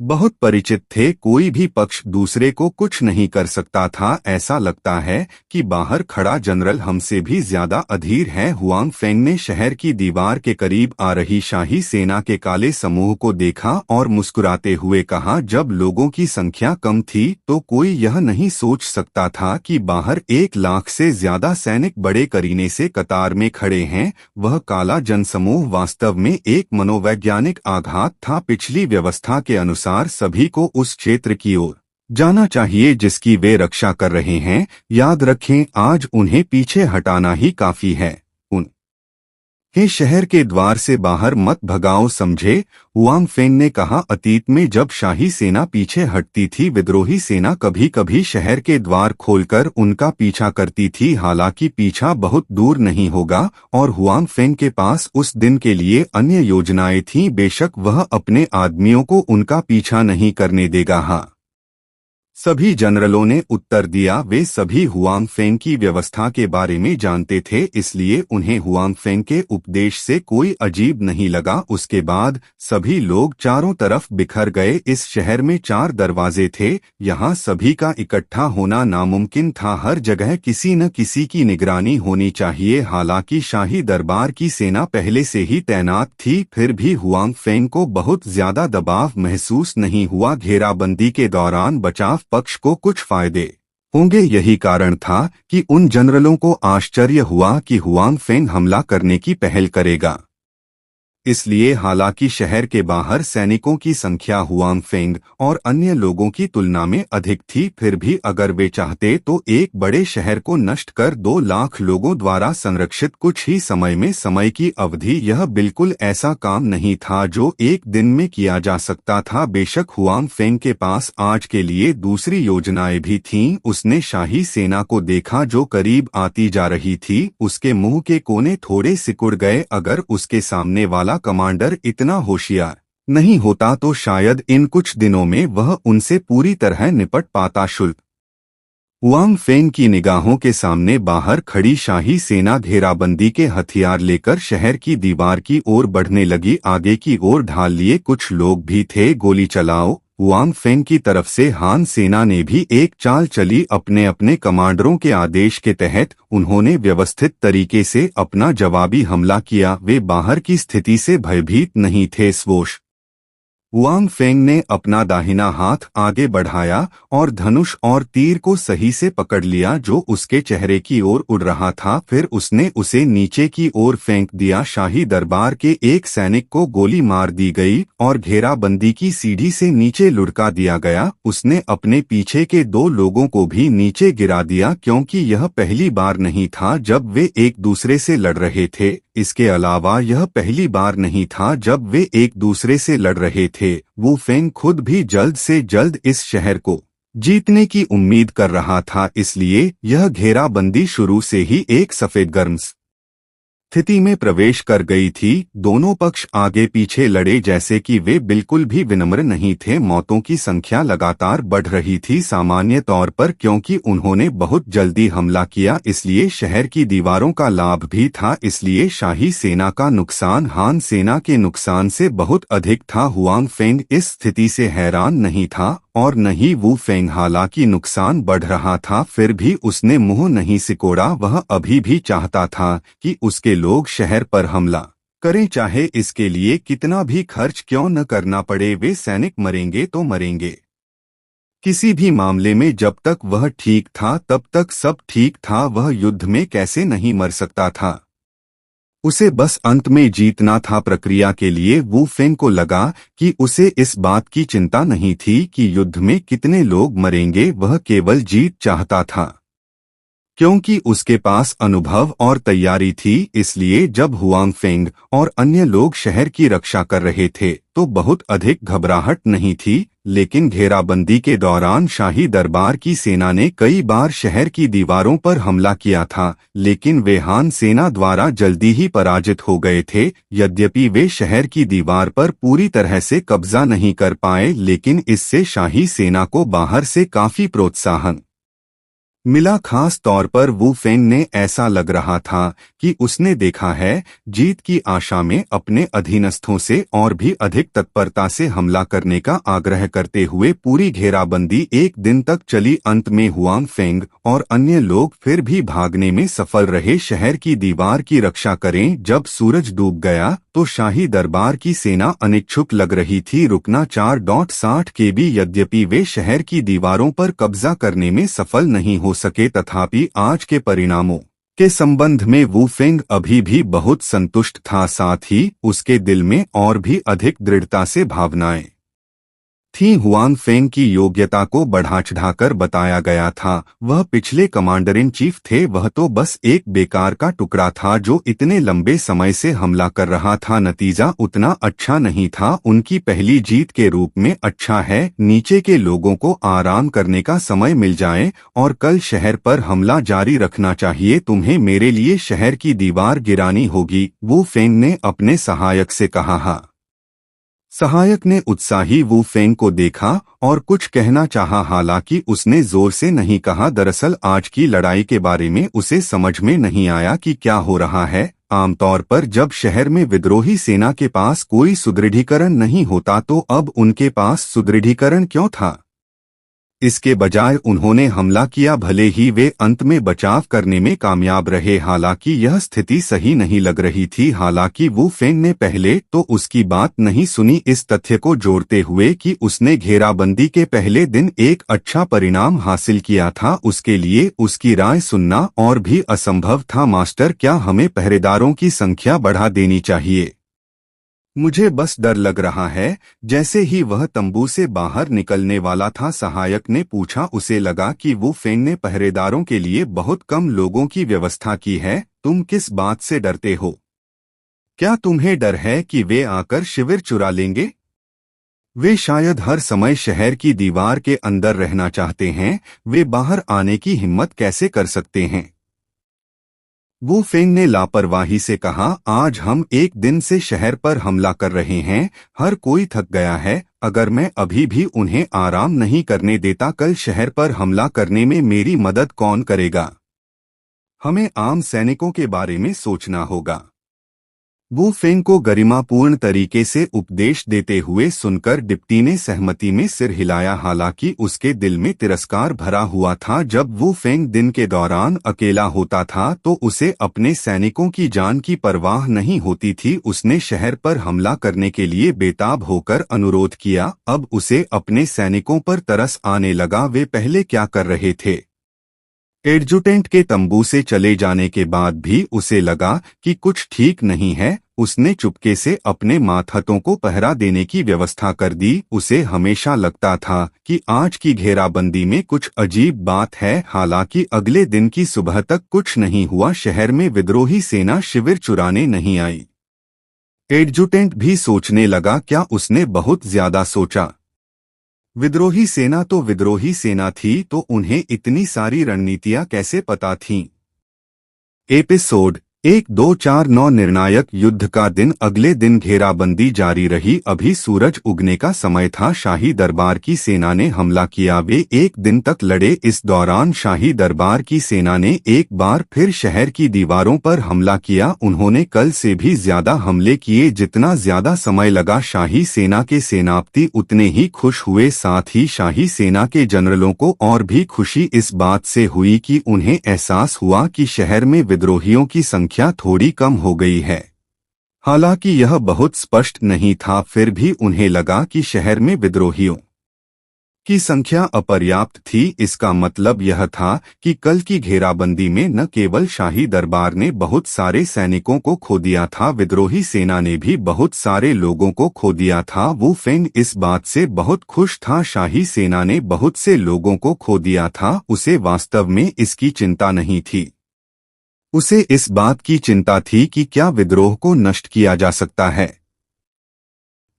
बहुत परिचित थे। कोई भी पक्ष दूसरे को कुछ नहीं कर सकता था। ऐसा लगता है कि बाहर खड़ा जनरल हमसे भी ज्यादा अधीर है। हुआंग फेंग ने शहर की दीवार के करीब आ रही शाही सेना के काले समूह को देखा और मुस्कुराते हुए कहा, जब लोगों की संख्या कम थी तो कोई यह नहीं सोच सकता था कि बाहर 1 लाख से ज्यादा सैनिक बड़े करीने से कतार में खड़े हैं। वह काला जनसमूह वास्तव में एक मनोवैज्ञानिक आघात था। पिछली व्यवस्था के अनुसार सभी को उस क्षेत्र की ओर जाना चाहिए जिसकी वे रक्षा कर रहे हैं। याद रखें, आज उन्हें पीछे हटाना ही काफी है। उन्हें शहर के द्वार से बाहर मत भगाओ, समझे? हुआंग फेंग ने कहा, अतीत में जब शाही सेना पीछे हटती थी, विद्रोही सेना कभी कभी शहर के द्वार खोलकर उनका पीछा करती थी। हालांकि पीछा बहुत दूर नहीं होगा और हुआंग फेंग के पास उस दिन के लिए अन्य योजनाएं थीं। बेशक वह अपने आदमियों को उनका पीछा नहीं करने देगा। हाँ, सभी जनरलों ने उत्तर दिया। वे सभी हुआंग फेंग की व्यवस्था के बारे में जानते थे, इसलिए उन्हें हुआंग फेंग के उपदेश से कोई अजीब नहीं लगा। उसके बाद सभी लोग चारों तरफ बिखर गए। इस शहर में 4 दरवाजे थे। यहाँ सभी का इकट्ठा होना नामुमकिन था। हर जगह किसी न किसी की निगरानी होनी चाहिए। हालांकि शाही दरबार की सेना पहले से ही तैनात थी, फिर भी हुआंग फेंग को बहुत ज्यादा दबाव महसूस नहीं हुआ। घेराबंदी के दौरान बचाव पक्ष को कुछ फायदे होंगे, यही कारण था कि उन जनरलों को आश्चर्य हुआ कि हुआंग फेंग हमला करने की पहल करेगा। इसलिए हालांकि शहर के बाहर सैनिकों की संख्या हुआंग फेंग और अन्य लोगों की तुलना में अधिक थी, फिर भी अगर वे चाहते तो एक बड़े शहर को नष्ट कर 2 लाख लोगों द्वारा संरक्षित कुछ ही समय की अवधि, यह बिल्कुल ऐसा काम नहीं था जो एक दिन में किया जा सकता था। बेशक हुआंग फेंग के पास आज के लिए दूसरी योजनाएं भी थीं। उसने शाही सेना को देखा जो करीब आती जा रही थी। उसके मुंह के कोने थोड़े सिकुड़ गए। अगर उसके सामने वाला कमांडर इतना होशियार नहीं होता तो शायद इन कुछ दिनों में वह उनसे पूरी तरह निपट पाता। शुल्क हुआंग फेंग की निगाहों के सामने बाहर खड़ी शाही सेना घेराबंदी के हथियार लेकर शहर की दीवार की ओर बढ़ने लगी। आगे की ओर ढाल लिए कुछ लोग भी थे। गोली चलाओ, हुआंग फेंग की तरफ से हान सेना ने भी एक चाल चली। अपने अपने कमांडरों के आदेश के तहत उन्होंने व्यवस्थित तरीके से अपना जवाबी हमला किया। वे बाहर की स्थिति से भयभीत नहीं थे। स्वोश हुआंग फेंग ने अपना दाहिना हाथ आगे बढ़ाया और धनुष और तीर को सही से पकड़ लिया जो उसके चेहरे की ओर उड़ रहा था। फिर उसने उसे नीचे की ओर फेंक दिया। शाही दरबार के एक सैनिक को गोली मार दी गई और घेराबंदी की सीढ़ी से नीचे लुढ़का दिया गया। उसने अपने पीछे के 2 लोगों को भी नीचे गिरा दिया, क्योंकि यह पहली बार नहीं था जब वे एक दूसरे से लड़ रहे थे। इसके अलावा यह पहली बार नहीं था जब वे एक दूसरे से लड़ रहे थे। वू फेंग खुद भी जल्द से जल्द इस शहर को जीतने की उम्मीद कर रहा था, इसलिए यह घेराबंदी शुरू से ही एक सफेद गर्म स्थिति में प्रवेश कर गई थी। दोनों पक्ष आगे पीछे लड़े जैसे कि वे बिल्कुल भी विनम्र नहीं थे। मौतों की संख्या लगातार बढ़ रही थी। सामान्य तौर पर क्योंकि उन्होंने बहुत जल्दी हमला किया, इसलिए शहर की दीवारों का लाभ भी था। इसलिए शाही सेना का नुकसान हान सेना के नुकसान से बहुत अधिक था। हुआंग फेंग इस स्थिति से हैरान नहीं था और न ही वू फेंग। हालांकि नुकसान बढ़ रहा था, फिर भी उसने मुंह नहीं सिकोड़ा। वह अभी भी चाहता था कि उसके लोग शहर पर हमला करें, चाहे इसके लिए कितना भी खर्च क्यों न करना पड़े। वे सैनिक मरेंगे तो मरेंगे। किसी भी मामले में जब तक वह ठीक था तब तक सब ठीक था। वह युद्ध में कैसे नहीं मर सकता था। उसे बस अंत में जीतना था। प्रक्रिया के लिए वू फेंग को लगा कि उसे इस बात की चिंता नहीं थी कि युद्ध में कितने लोग मरेंगे। वह केवल जीत चाहता था। क्योंकि उसके पास अनुभव और तैयारी थी, इसलिए जब हुआंग फेंग और अन्य लोग शहर की रक्षा कर रहे थे तो बहुत अधिक घबराहट नहीं थी। लेकिन घेराबंदी के दौरान शाही दरबार की सेना ने कई बार शहर की दीवारों पर हमला किया था, लेकिन वे हान सेना द्वारा जल्दी ही पराजित हो गए थे। यद्यपि वे शहर की दीवार पर पूरी तरह से कब्जा नहीं कर पाए, लेकिन इससे शाही सेना को बाहर से काफी प्रोत्साहन मिला। खास तौर पर वू फेंग ने ऐसा लग रहा था कि उसने देखा है जीत की आशा में अपने अधीनस्थों से और भी अधिक तत्परता से हमला करने का आग्रह करते हुए पूरी घेराबंदी एक दिन तक चली। अंत में हुआंग फेंग और अन्य लोग फिर भी भागने में सफल रहे। शहर की दीवार की रक्षा करें। जब सूरज डूब गया तो शाही दरबार की सेना अनिच्छुक लग रही थी रुकना 4.60 केबी। यद्यपि वे शहर की दीवारों पर कब्जा करने में सफल नहीं हो सके, तथापि आज के परिणामों के संबंध में वू फेंग अभी भी बहुत संतुष्ट था। साथ ही उसके दिल में और भी अधिक दृढ़ता से भावनाएं थी। हुआंग फेंग की योग्यता को बढ़ा चढ़ाकर बताया गया था। वह पिछले कमांडर इन चीफ थे। वह तो बस एक बेकार का टुकड़ा था जो इतने लंबे समय से हमला कर रहा था। नतीजा उतना अच्छा नहीं था। उनकी पहली जीत के रूप में अच्छा है। नीचे के लोगों को आराम करने का समय मिल जाए और कल शहर पर हमला जारी रखना चाहिए। तुम्हें मेरे लिए शहर की दीवार गिरानी होगी, वू फेंग ने अपने सहायक से कहा। हाँ। सहायक ने उत्साही वू फेंग को देखा और कुछ कहना चाहा, हालांकि उसने जोर से नहीं कहा। दरअसल आज की लड़ाई के बारे में उसे समझ में नहीं आया कि क्या हो रहा है। आमतौर पर जब शहर में विद्रोही सेना के पास कोई सुदृढ़ीकरण नहीं होता तो अब उनके पास सुदृढ़ीकरण क्यों था? इसके बजाय उन्होंने हमला किया। भले ही वे अंत में बचाव करने में कामयाब रहे, हालांकि यह स्थिति सही नहीं लग रही थी। हालांकि वू फेंग ने पहले तो उसकी बात नहीं सुनी, इस तथ्य को जोड़ते हुए कि उसने घेराबंदी के पहले दिन एक अच्छा परिणाम हासिल किया था। उसके लिए उसकी राय सुनना और भी असंभव था। मास्टर, क्या हमें पहरेदारों की संख्या बढ़ा देनी चाहिए? मुझे बस डर लग रहा है। जैसे ही वह तंबू से बाहर निकलने वाला था, सहायक ने पूछा। उसे लगा कि वू फेंग ने पहरेदारों के लिए बहुत कम लोगों की व्यवस्था की है। तुम किस बात से डरते हो? क्या तुम्हें डर है कि वे आकर शिविर चुरा लेंगे? वे शायद हर समय शहर की दीवार के अंदर रहना चाहते हैं। वे बाहर आने की हिम्मत कैसे कर सकते हैं? वू फेंग ने लापरवाही से कहा, आज हम एक दिन से शहर पर हमला कर रहे हैं। हर कोई थक गया है। अगर मैं अभी भी उन्हें आराम नहीं करने देता, कल शहर पर हमला करने में मेरी मदद कौन करेगा? हमें आम सैनिकों के बारे में सोचना होगा। वू फेंग को गरिमापूर्ण तरीके से उपदेश देते हुए सुनकर डिप्टी ने सहमति में सिर हिलाया। हालांकि उसके दिल में तिरस्कार भरा हुआ था। जब वू फेंग दिन के दौरान अकेला होता था तो उसे अपने सैनिकों की जान की परवाह नहीं होती थी। उसने शहर पर हमला करने के लिए बेताब होकर अनुरोध किया। अब उसे अपने सैनिकों पर तरस आने लगा। वे पहले क्या कर रहे थे? एडजुटेंट के तंबू से चले जाने के बाद भी उसे लगा कि कुछ ठीक नहीं है। उसने चुपके से अपने मातहतों को पहरा देने की व्यवस्था कर दी। उसे हमेशा लगता था कि आज की घेराबंदी में कुछ अजीब बात है। हालांकि अगले दिन की सुबह तक कुछ नहीं हुआ। शहर में विद्रोही सेना शिविर चुराने नहीं आई। एडजुटेंट भी सोचने लगा, क्या उसने बहुत ज्यादा सोचा? विद्रोही सेना तो विद्रोही सेना थी, तो उन्हें इतनी सारी रणनीतियां कैसे पता थीं? एपिसोड 1249 निर्णायक युद्ध का दिन। अगले दिन घेराबंदी जारी रही। अभी सूरज उगने का समय था। शाही दरबार की सेना ने हमला किया। वे एक दिन तक लड़े। इस दौरान शाही दरबार की सेना ने एक बार फिर शहर की दीवारों पर हमला किया। उन्होंने कल से भी ज्यादा हमले किए। जितना ज्यादा समय लगा, शाही सेना के सेनापति उतने ही खुश हुए। साथ ही शाही सेना के जनरलों को और भी खुशी इस बात से हुई कि उन्हें एहसास हुआ कि शहर में विद्रोहियों की संख्या थोड़ी कम हो गई है। हालांकि यह बहुत स्पष्ट नहीं था, फिर भी उन्हें लगा कि शहर में विद्रोहियों की संख्या अपर्याप्त थी। इसका मतलब यह था कि कल की घेराबंदी में न केवल शाही दरबार ने बहुत सारे सैनिकों को खो दिया था, विद्रोही सेना ने भी बहुत सारे लोगों को खो दिया था। वू फेंग इस बात से बहुत खुश था। शाही सेना ने बहुत से लोगों को खो दिया था, उसे वास्तव में इसकी चिंता नहीं थी। उसे इस बात की चिंता थी कि क्या विद्रोह को नष्ट किया जा सकता है।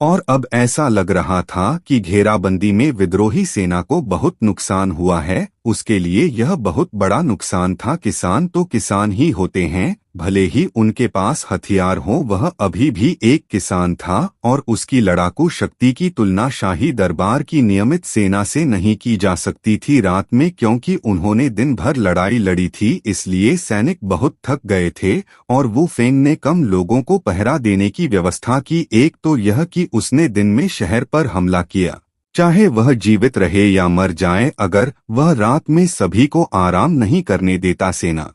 और अब ऐसा लग रहा था कि घेराबंदी में विद्रोही सेना को बहुत नुकसान हुआ है। उसके लिए यह बहुत बड़ा नुकसान था। किसान तो किसान ही होते हैं, भले ही उनके पास हथियार हो। वह अभी भी एक किसान था और उसकी लड़ाकू शक्ति की तुलना शाही दरबार की नियमित सेना से नहीं की जा सकती थी। रात में क्योंकि उन्होंने दिन भर लड़ाई लड़ी थी, इसलिए सैनिक बहुत थक गए थे और वू फेंग ने कम लोगों को पहरा देने की व्यवस्था की। एक तो यह कि उसने दिन में शहर पर हमला किया, चाहे वह जीवित रहे या मर जाए। अगर वह रात में सभी को आराम नहीं करने देता, सेना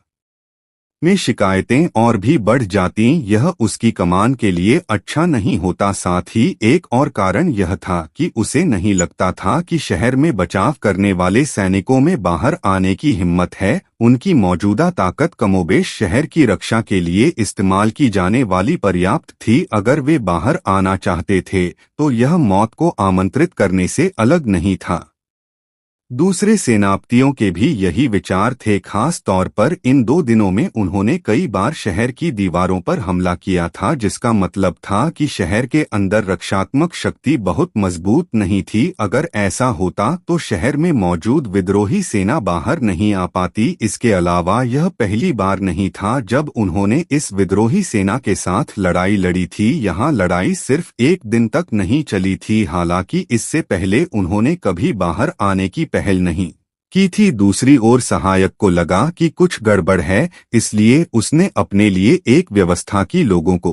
में शिकायतें और भी बढ़ जाती। यह उसकी कमान के लिए अच्छा नहीं होता। साथ ही एक और कारण यह था कि उसे नहीं लगता था कि शहर में बचाव करने वाले सैनिकों में बाहर आने की हिम्मत है। उनकी मौजूदा ताकत कमोबेश शहर की रक्षा के लिए इस्तेमाल की जाने वाली पर्याप्त थी। अगर वे बाहर आना चाहते थे तो यह मौत को आमंत्रित करने से अलग नहीं था। दूसरे सेनापतियों के भी यही विचार थे। खास तौर पर इन 2 दिनों में उन्होंने कई बार शहर की दीवारों पर हमला किया था, जिसका मतलब था कि शहर के अंदर रक्षात्मक शक्ति बहुत मजबूत नहीं थी। अगर ऐसा होता तो शहर में मौजूद विद्रोही सेना बाहर नहीं आ पाती। इसके अलावा यह पहली बार नहीं था जब उन्होंने इस विद्रोही सेना के साथ लड़ाई लड़ी थी। यहाँ लड़ाई सिर्फ 1 दिन तक नहीं चली थी। हालांकि इससे पहले उन्होंने कभी बाहर आने की पहल नहीं की थी। दूसरी ओर सहायक को लगा कि कुछ गड़बड़ है, इसलिए उसने अपने लिए एक व्यवस्था की, लोगों को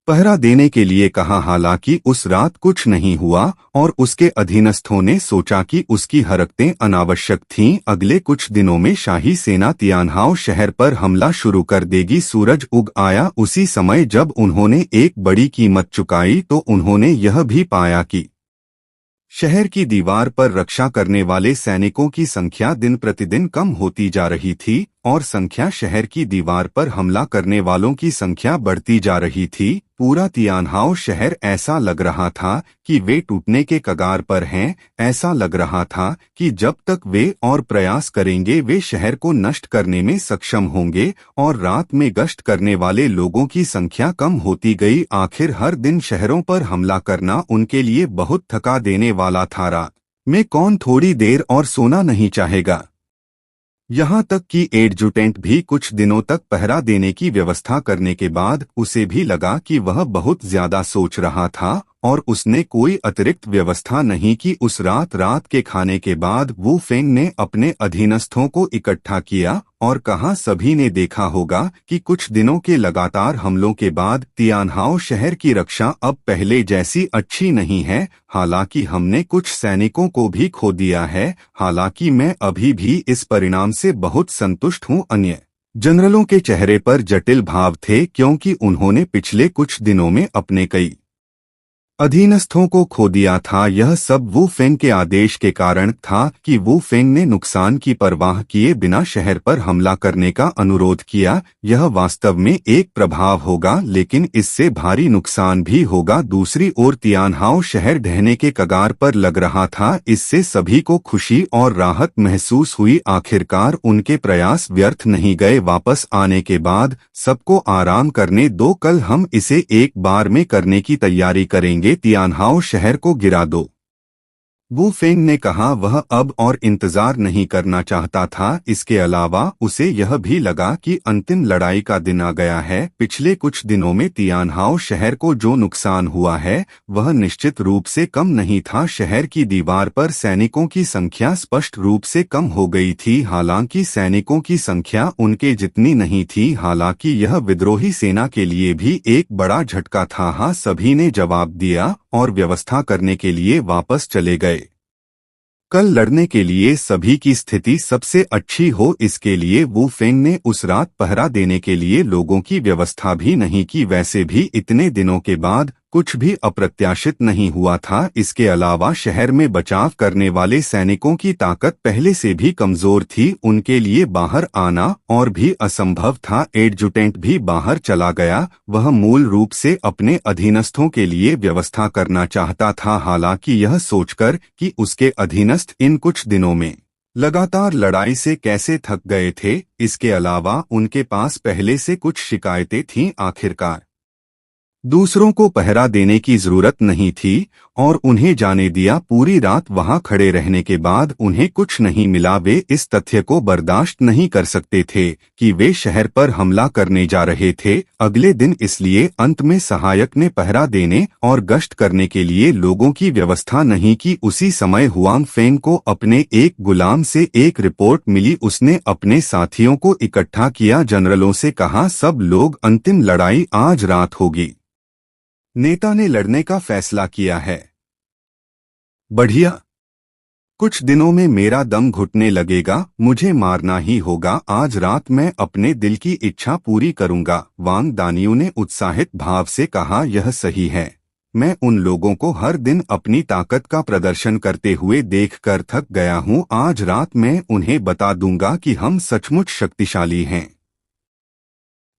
पहरा देने के लिए कहा। हालांकि उस रात कुछ नहीं हुआ और उसके अधीनस्थों ने सोचा कि उसकी हरकतें अनावश्यक थीं। अगले कुछ दिनों में शाही सेना तियानहाओ शहर पर हमला शुरू कर देगी। सूरज उग आया उसी समय जब उन्होंने एक बड़ी कीमत चुकाई तो उन्होंने यह भी पाया कि शहर की दीवार पर रक्षा करने वाले सैनिकों की संख्या दिन प्रतिदिन कम होती जा रही थी और संख्या शहर की दीवार पर हमला करने वालों की संख्या बढ़ती जा रही थी। पूरा तियानहाओ शहर ऐसा लग रहा था कि वे टूटने के कगार पर हैं। ऐसा लग रहा था कि जब तक वे और प्रयास करेंगे वे शहर को नष्ट करने में सक्षम होंगे और रात में गश्त करने वाले लोगों की संख्या कम होती गई। आखिर हर दिन शहरों पर हमला करना उनके लिए बहुत थका देने वाला था। रात में कौन थोड़ी देर और सोना नहीं चाहेगा। यहाँ तक कि एडजुटेंट भी कुछ दिनों तक पहरा देने की व्यवस्था करने के बाद उसे भी लगा कि वह बहुत ज्यादा सोच रहा था और उसने कोई अतिरिक्त व्यवस्था नहीं की। उस रात के खाने के बाद वू फेंग ने अपने अधीनस्थों को इकट्ठा किया और कहा, सभी ने देखा होगा कि कुछ दिनों के लगातार हमलों के बाद तियानहाओ शहर की रक्षा अब पहले जैसी अच्छी नहीं है। हालांकि हमने कुछ सैनिकों को भी खो दिया है। हालांकि मैं अभी भी इस परिणाम से बहुत संतुष्ट हूँ। अन्य जनरलों के चेहरे पर जटिल भाव थे क्योंकि उन्होंने पिछले कुछ दिनों में अपने कई अधीनस्थों को खो दिया था। यह सब वू फेंग के आदेश के कारण था कि वू फेंग ने नुकसान की परवाह किए बिना शहर पर हमला करने का अनुरोध किया। यह वास्तव में एक प्रभाव होगा, लेकिन इससे भारी नुकसान भी होगा। दूसरी ओर तियानहाओ शहर ढहने के कगार पर लग रहा था। इससे सभी को खुशी और राहत महसूस हुई। आखिरकार उनके प्रयास व्यर्थ नहीं गए। वापस आने के बाद सबको आराम करने दो, कल हम इसे एक बार में करने की तैयारी करेंगे। तियानहाओ शहर को गिरा दो। वू फेंग ने कहा। वह अब और इंतजार नहीं करना चाहता था। इसके अलावा उसे यह भी लगा कि अंतिम लड़ाई का दिन आ गया है। पिछले कुछ दिनों में तियानहाओ शहर को जो नुकसान हुआ है वह निश्चित रूप से कम नहीं था। शहर की दीवार पर सैनिकों की संख्या स्पष्ट रूप से कम हो गई थी। हालांकि सैनिकों की संख्या उनके जितनी नहीं थी। हालांकि यह विद्रोही सेना के लिए भी एक बड़ा झटका था। हाँ, सभी ने जवाब दिया और व्यवस्था करने के लिए वापस चले गए। कल लड़ने के लिए सभी की स्थिति सबसे अच्छी हो, इसके लिए वू फेंग ने उस रात पहरा देने के लिए लोगों की व्यवस्था भी नहीं की। वैसे भी इतने दिनों के बाद कुछ भी अप्रत्याशित नहीं हुआ था। इसके अलावा शहर में बचाव करने वाले सैनिकों की ताकत पहले से भी कमजोर थी। उनके लिए बाहर आना और भी असंभव था। एडजुटेंट भी बाहर चला गया। वह मूल रूप से अपने अधीनस्थों के लिए व्यवस्था करना चाहता था, हालांकि यह सोचकर कि उसके अधीनस्थ इन कुछ दिनों में लगातार लड़ाई से कैसे थक गए थे। इसके अलावा उनके पास पहले से कुछ शिकायतें थीं। आखिरकार दूसरों को पहरा देने की जरूरत नहीं थी और उन्हें जाने दिया। पूरी रात वहां खड़े रहने के बाद उन्हें कुछ नहीं मिला। वे इस तथ्य को बर्दाश्त नहीं कर सकते थे कि वे शहर पर हमला करने जा रहे थे अगले दिन। इसलिए अंत में सहायक ने पहरा देने और गश्त करने के लिए लोगों की व्यवस्था नहीं की। उसी समय हुआंग फेंग को अपने एक गुलाम से एक रिपोर्ट मिली। उसने अपने साथियों को इकट्ठा किया, जनरलों से कहा, सब लोग, अंतिम लड़ाई आज रात होगी। नेता ने लड़ने का फैसला किया है। बढ़िया। कुछ दिनों में मेरा दम घुटने लगेगा। मुझे मारना ही होगा। आज रात मैं अपने दिल की इच्छा पूरी करूंगा। वांग दानियू ने उत्साहित भाव से कहा, यह सही है। मैं उन लोगों को हर दिन अपनी ताकत का प्रदर्शन करते हुए देखकर थक गया हूं। आज रात मैं उन्हें बता दूंगा कि हम सचमुच शक्तिशाली हैं।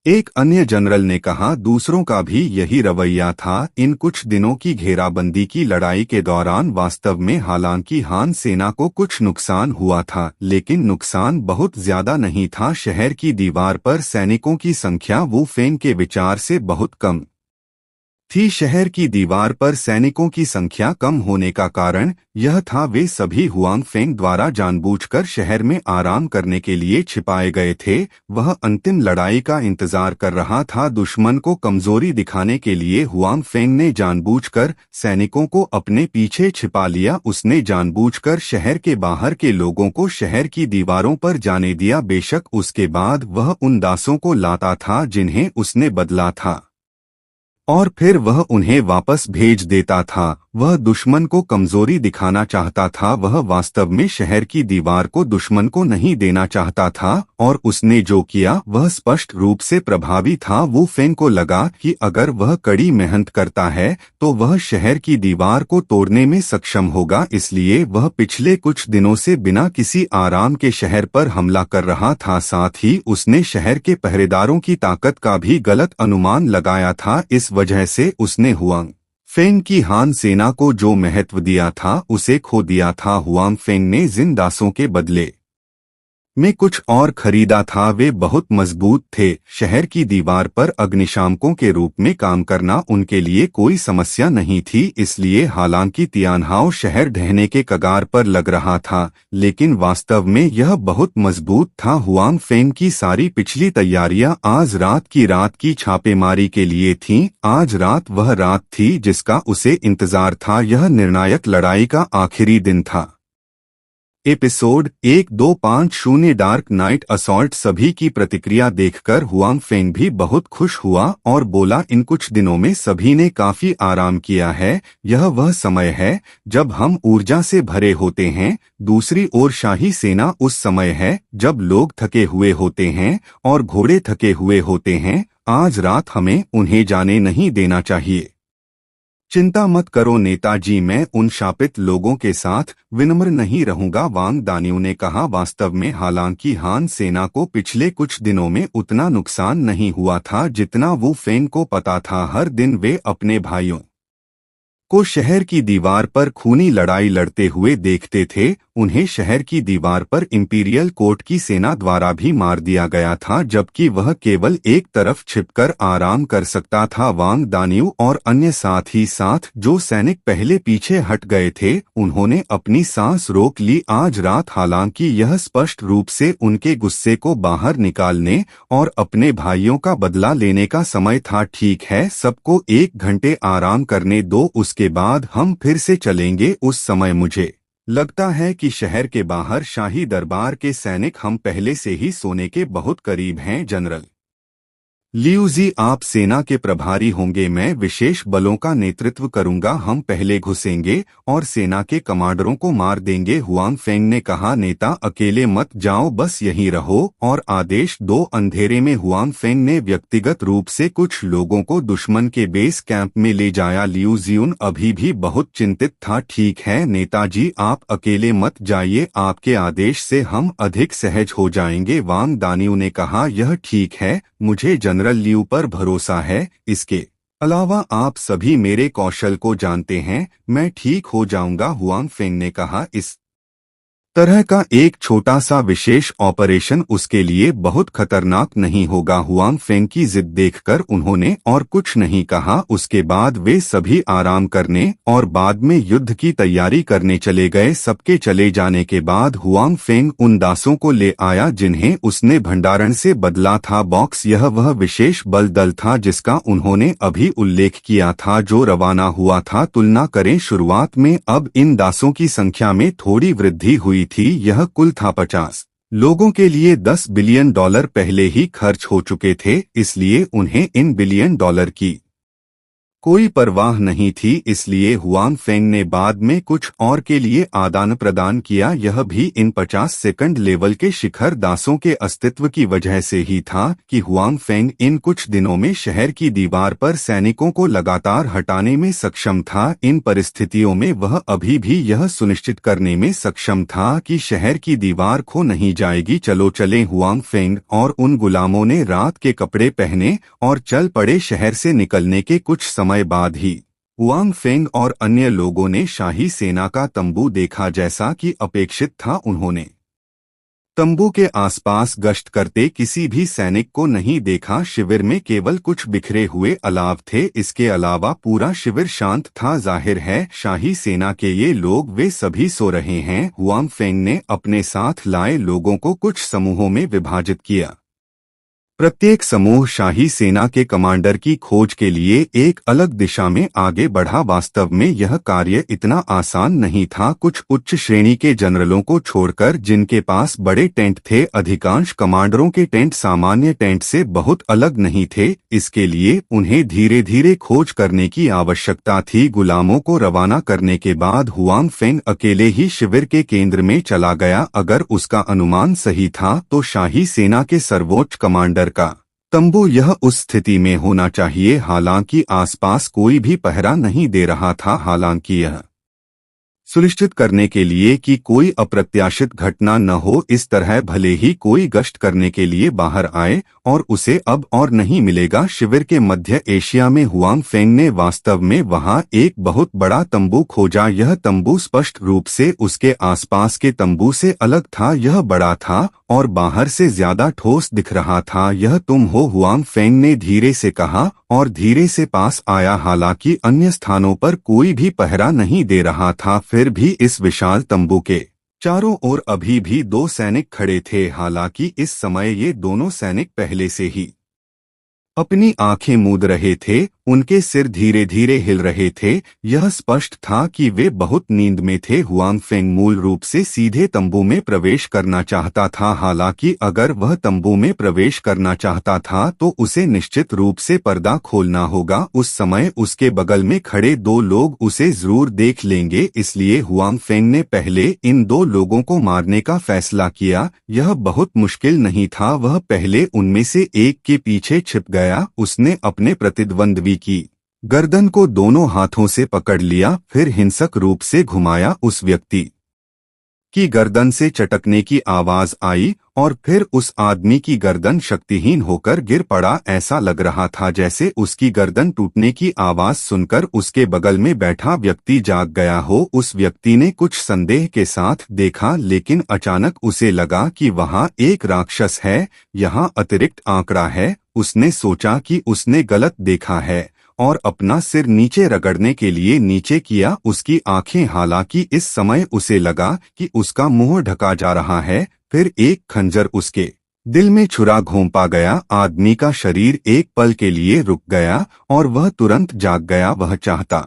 एक अन्य जनरल ने कहा, दूसरों का भी यही रवैया था। इन कुछ दिनों की घेराबंदी की लड़ाई के दौरान वास्तव में हालांकि हान सेना को कुछ नुकसान हुआ था, लेकिन नुकसान बहुत ज्यादा नहीं था। शहर की दीवार पर सैनिकों की संख्या वू फेंग के विचार से बहुत कम थी। शहर की दीवार पर सैनिकों की संख्या कम होने का कारण यह था वे सभी हुआंग फेंग द्वारा जानबूझकर शहर में आराम करने के लिए छिपाए गए थे। वह अंतिम लड़ाई का इंतजार कर रहा था। दुश्मन को कमजोरी दिखाने के लिए हुआंग फेंग ने जानबूझकर सैनिकों को अपने पीछे छिपा लिया। उसने जानबूझकर शहर के बाहर के लोगों को शहर की दीवारों पर जाने दिया। बेशक उसके बाद वह उन दासों को लाता था जिन्हें उसने बदला था और फिर वह उन्हें वापस भेज देता था। वह दुश्मन को कमजोरी दिखाना चाहता था। वह वास्तव में शहर की दीवार को दुश्मन को नहीं देना चाहता था और उसने जो किया वह स्पष्ट रूप से प्रभावी था। वू फेंग को लगा कि अगर वह कड़ी मेहनत करता है तो वह शहर की दीवार को तोड़ने में सक्षम होगा। इसलिए वह पिछले कुछ दिनों से बिना किसी आराम के शहर पर हमला कर रहा था। साथ ही उसने शहर के पहरेदारों की ताकत का भी गलत अनुमान लगाया था। इस वजह से उसने हुआंग फेंग की हान सेना को जो महत्व दिया था उसे खो दिया था। हुआंग फेंग ने जिन दासों के बदले में कुछ और खरीदा था वे बहुत मजबूत थे। शहर की दीवार पर अग्निशामकों के रूप में काम करना उनके लिए कोई समस्या नहीं थी। इसलिए हालांकि तियानहाओ शहर ढहने के कगार पर लग रहा था, लेकिन वास्तव में यह बहुत मजबूत था। हुआंग फेंग की सारी पिछली तैयारियां आज रात की छापेमारी के लिए थीं। आज रात वह रात थी जिसका उसे इंतजार था। यह निर्णायक लड़ाई का आखिरी दिन था। Episode 1250 dark night assault. सभी की प्रतिक्रिया देखकर हुआंग फेंग भी बहुत खुश हुआ और बोला, इन कुछ दिनों में सभी ने काफी आराम किया है। यह वह समय है जब हम ऊर्जा से भरे होते हैं। दूसरी ओर शाही सेना उस समय है जब लोग थके हुए होते हैं और घोड़े थके हुए होते हैं। आज रात हमें उन्हें जाने नहीं देना चाहिए। चिंता मत करो नेताजी, मैं उन शापित लोगों के साथ विनम्र नहीं रहूंगा, वांग दानियू ने कहा। वास्तव में हालांकि हान सेना को पिछले कुछ दिनों में उतना नुकसान नहीं हुआ था जितना वू फेंग को पता था। हर दिन वे अपने भाइयों को शहर की दीवार पर खूनी लड़ाई लड़ते हुए देखते थे। उन्हें शहर की दीवार पर इंपीरियल कोर्ट की सेना द्वारा भी मार दिया गया था, जबकि वह केवल एक तरफ छिपकर आराम कर सकता था। वांग दानियू और अन्य साथ ही साथ जो सैनिक पहले पीछे हट गए थे उन्होंने अपनी सांस रोक ली। आज रात हालांकि यह स्पष्ट रूप से उनके गुस्से को बाहर निकालने और अपने भाइयों का बदला लेने का समय था। ठीक है, सबको 1 घंटे आराम करने दो, उसके बाद हम फिर से चलेंगे। उस समय मुझे लगता है कि शहर के बाहर शाही दरबार के सैनिक हम पहले से ही सोने के बहुत करीब हैं जनरल। लियू जी, आप सेना के प्रभारी होंगे, मैं विशेष बलों का नेतृत्व करूंगा, हम पहले घुसेंगे और सेना के कमांडरों को मार देंगे। हुआंग फेंग ने कहा, नेता अकेले मत जाओ, बस यहीं रहो और आदेश दो। अंधेरे में हुआंग फेंग ने व्यक्तिगत रूप से कुछ लोगों को दुश्मन के बेस कैंप में ले जाया। लियू जियुन अभी भी बहुत चिंतित था। ठीक है नेताजी, आप अकेले मत जाइए, आपके आदेश से हम अधिक सहज हो जाएंगे। वांग दानियू ने कहा, यह ठीक है, मुझे जनरल लियू पर भरोसा है, इसके अलावा आप सभी मेरे कौशल को जानते हैं, मैं ठीक हो जाऊंगा। हुआंग फेंग ने कहा, इस तरह का एक छोटा सा विशेष ऑपरेशन उसके लिए बहुत खतरनाक नहीं होगा। हुआंग फेंग की जिद देखकर उन्होंने और कुछ नहीं कहा। उसके बाद वे सभी आराम करने और बाद में युद्ध की तैयारी करने चले गए। सबके चले जाने के बाद हुआंग फेंग उन दासों को ले आया जिन्हें उसने भंडारण से बदला था। बॉक्स, यह वह विशेष बल दल था जिसका उन्होंने अभी उल्लेख किया था, जो रवाना हुआ था। तुलना करें शुरुआत में, अब इन दासों की संख्या में थोड़ी वृद्धि हुई थी। यह कुल था 50 लोगों के लिए $10 बिलियन पहले ही खर्च हो चुके थे, इसलिए उन्हें इन बिलियन डॉलर की कोई परवाह नहीं थी। इसलिए हुआंग फेंग ने बाद में कुछ और के लिए आदान प्रदान किया। यह भी इन 50 सेकंड लेवल के शिखर दासों के अस्तित्व की वजह से ही था कि हुआंग फेंग इन कुछ दिनों में शहर की दीवार पर सैनिकों को लगातार हटाने में सक्षम था। इन परिस्थितियों में वह अभी भी यह सुनिश्चित करने में सक्षम था कि शहर की दीवार खो नहीं जाएगी। चलो चलें। हुआंग फेंग और उन गुलामों ने रात के कपड़े पहने और चल पड़े। शहर से निकलने के कुछ समय बाद ही हुआंग फेंग और अन्य लोगों ने शाही सेना का तंबू देखा। जैसा कि अपेक्षित था, उन्होंने तंबू के आसपास गश्त करते किसी भी सैनिक को नहीं देखा। शिविर में केवल कुछ बिखरे हुए अलाव थे, इसके अलावा पूरा शिविर शांत था। जाहिर है शाही सेना के ये लोग वे सभी सो रहे हैं। हुआंग फेंग ने अपने साथ लाए लोगों को कुछ समूहों में विभाजित किया। प्रत्येक समूह शाही सेना के कमांडर की खोज के लिए एक अलग दिशा में आगे बढ़ा। वास्तव में यह कार्य इतना आसान नहीं था। कुछ उच्च श्रेणी के जनरलों को छोड़कर जिनके पास बड़े टेंट थे, अधिकांश कमांडरों के टेंट सामान्य टेंट से बहुत अलग नहीं थे। इसके लिए उन्हें धीरे धीरे खोज करने की आवश्यकता थी। गुलामों को रवाना करने के बाद हुआंग फेंग अकेले ही शिविर के केंद्र में चला गया। अगर उसका अनुमान सही था तो शाही सेना के सर्वोच्च कमांडर का तंबू यह उस स्थिति में होना चाहिए, हालांकि आसपास कोई भी पहरा नहीं दे रहा था। हालांकि यह सुनिश्चित करने के लिए कि कोई अप्रत्याशित घटना न हो, इस तरह भले ही कोई गश्त करने के लिए बाहर आए और उसे अब और नहीं मिलेगा। शिविर के मध्य एशिया में हुआंग फेंग ने वास्तव में वहां एक बहुत बड़ा तंबू खोजा। यह तंबू स्पष्ट रूप से उसके आसपास के तंबू से अलग था। यह बड़ा था और बाहर से ज्यादा ठोस दिख रहा था। यह तुम हो? हुआंग फेंग ने धीरे से कहा और धीरे से पास आया। हालांकि अन्य स्थानों पर कोई भी पहरा नहीं दे रहा था, फिर भी इस विशाल तंबू के चारों ओर अभी भी दो सैनिक खड़े थे। हालांकि इस समय ये दोनों सैनिक पहले से ही अपनी आंखें मूंद रहे थे, उनके सिर धीरे धीरे हिल रहे थे। यह स्पष्ट था कि वे बहुत नींद में थे। हुआंग फेंग मूल रूप से सीधे तंबू में प्रवेश करना चाहता था। हालांकि अगर वह तंबू में प्रवेश करना चाहता था तो उसे निश्चित रूप से पर्दा खोलना होगा। उस समय उसके बगल में खड़े दो लोग उसे जरूर देख लेंगे, इसलिए हुआंग फेंग ने पहले इन दो लोगों को मारने का फैसला किया। यह बहुत मुश्किल नहीं था। वह पहले उनमें से एक के पीछे छिप गया। उसने अपने प्रतिद्वंद्वी की गर्दन को दोनों हाथों से पकड़ लिया, फिर हिंसक रूप से घुमाया। उस व्यक्ति की गर्दन से चटकने की आवाज आई और फिर उस आदमी की गर्दन शक्तिहीन होकर गिर पड़ा। ऐसा लग रहा था जैसे उसकी गर्दन टूटने की आवाज सुनकर उसके बगल में बैठा व्यक्ति जाग गया हो। उस व्यक्ति ने कुछ संदेह के साथ देखा, लेकिन अचानक उसे लगा कि वहां एक राक्षस है, यहाँ अतिरिक्त आंकड़ा है। उसने सोचा कि उसने गलत देखा है और अपना सिर नीचे रगड़ने के लिए नीचे किया। उसकी आंखें, हालांकि इस समय उसे लगा कि उसका मुंह ढका जा रहा है। फिर एक खंजर उसके दिल में छुरा घोंपा गया। आदमी का शरीर एक पल के लिए रुक गया और वह तुरंत जाग गया। वह चाहता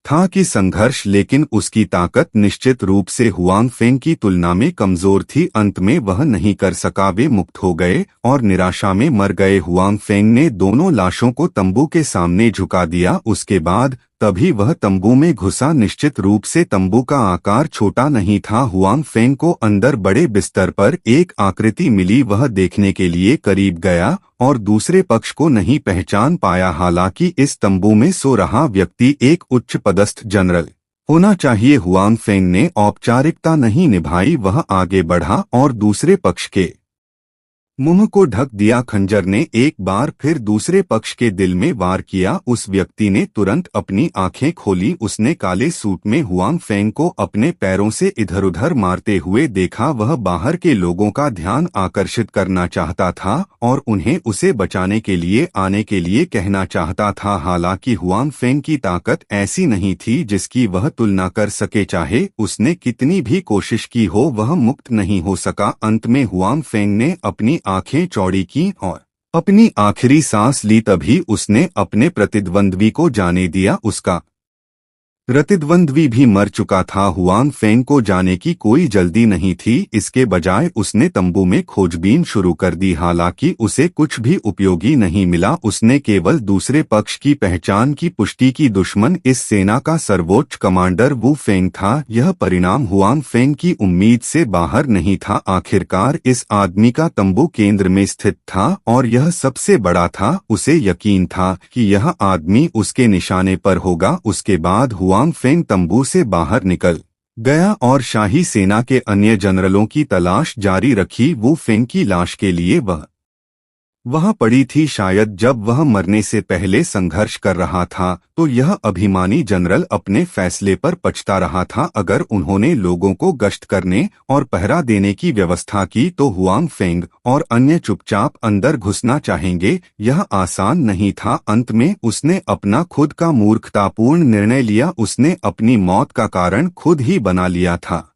था कि संघर्ष, लेकिन उसकी ताकत निश्चित रूप से हुआंग फेंग की तुलना में कमजोर थी। अंत में वह नहीं कर सका, वे मुक्त हो गए और निराशा में मर गए। हुआंग फेंग ने दोनों लाशों को तंबू के सामने झुका दिया। उसके बाद तभी वह तंबू में घुसा। निश्चित रूप से तंबू का आकार छोटा नहीं था। हुआंग फेंग को अंदर बड़े बिस्तर पर एक आकृति मिली। वह देखने के लिए करीब गया और दूसरे पक्ष को नहीं पहचान पाया। हालांकि इस तंबू में सो रहा व्यक्ति एक उच्च पदस्थ जनरल होना चाहिए। हुआंग फेंग ने औपचारिकता नहीं निभाई। वह आगे बढ़ा और दूसरे पक्ष के मुंह को ढक दिया। खंजर ने एक बार फिर दूसरे पक्ष के दिल में वार किया। उस व्यक्ति ने तुरंत अपनी आंखें खोली। उसने काले सूट में हुआंग फेंग को अपने पैरों से इधर उधर मारते हुए देखा। वह बाहर के लोगों का ध्यान आकर्षित करना चाहता था और उन्हें उसे बचाने के लिए आने के लिए कहना चाहता था। हालांकि हुआंग फेंग की ताकत ऐसी नहीं थी जिसकी वह तुलना कर सके। चाहे उसने कितनी भी कोशिश की हो, वह मुक्त नहीं हो सका। अंत में हुआंग फेंग ने अपनी आंखें चौड़ी की और अपनी आखिरी सांस ली। तभी उसने अपने प्रतिद्वंद्वी को जाने दिया। उसका प्रतिद्वंद्वी भी मर चुका था। हुआंग फेंग को जाने की कोई जल्दी नहीं थी। इसके बजाय उसने तंबू में खोजबीन शुरू कर दी। हालांकि उसे कुछ भी उपयोगी नहीं मिला। उसने केवल दूसरे पक्ष की पहचान की पुष्टि की। दुश्मन इस सेना का सर्वोच्च कमांडर वू फेंग था। यह परिणाम हुआंग फेंग की उम्मीद से बाहर नहीं था। आखिरकार इस आदमी का तंबू केंद्र में स्थित था और यह सबसे बड़ा था। उसे यकीन था कि यह आदमी उसके निशाने पर होगा। उसके बाद हुआंग फेंग तंबू से बाहर निकल गया और शाही सेना के अन्य जनरलों की तलाश जारी रखी। वू फेंग की लाश के लिए वह पड़ी थी। शायद जब वह मरने से पहले संघर्ष कर रहा था तो यह अभिमानी जनरल अपने फैसले पर पछता रहा था। अगर उन्होंने लोगों को गश्त करने और पहरा देने की व्यवस्था की तो हुआंग फेंग और अन्य चुपचाप अंदर घुसना चाहेंगे। यह आसान नहीं था। अंत में उसने अपना खुद का मूर्खतापूर्ण निर्णय लिया। उसने अपनी मौत का कारण खुद ही बना लिया था।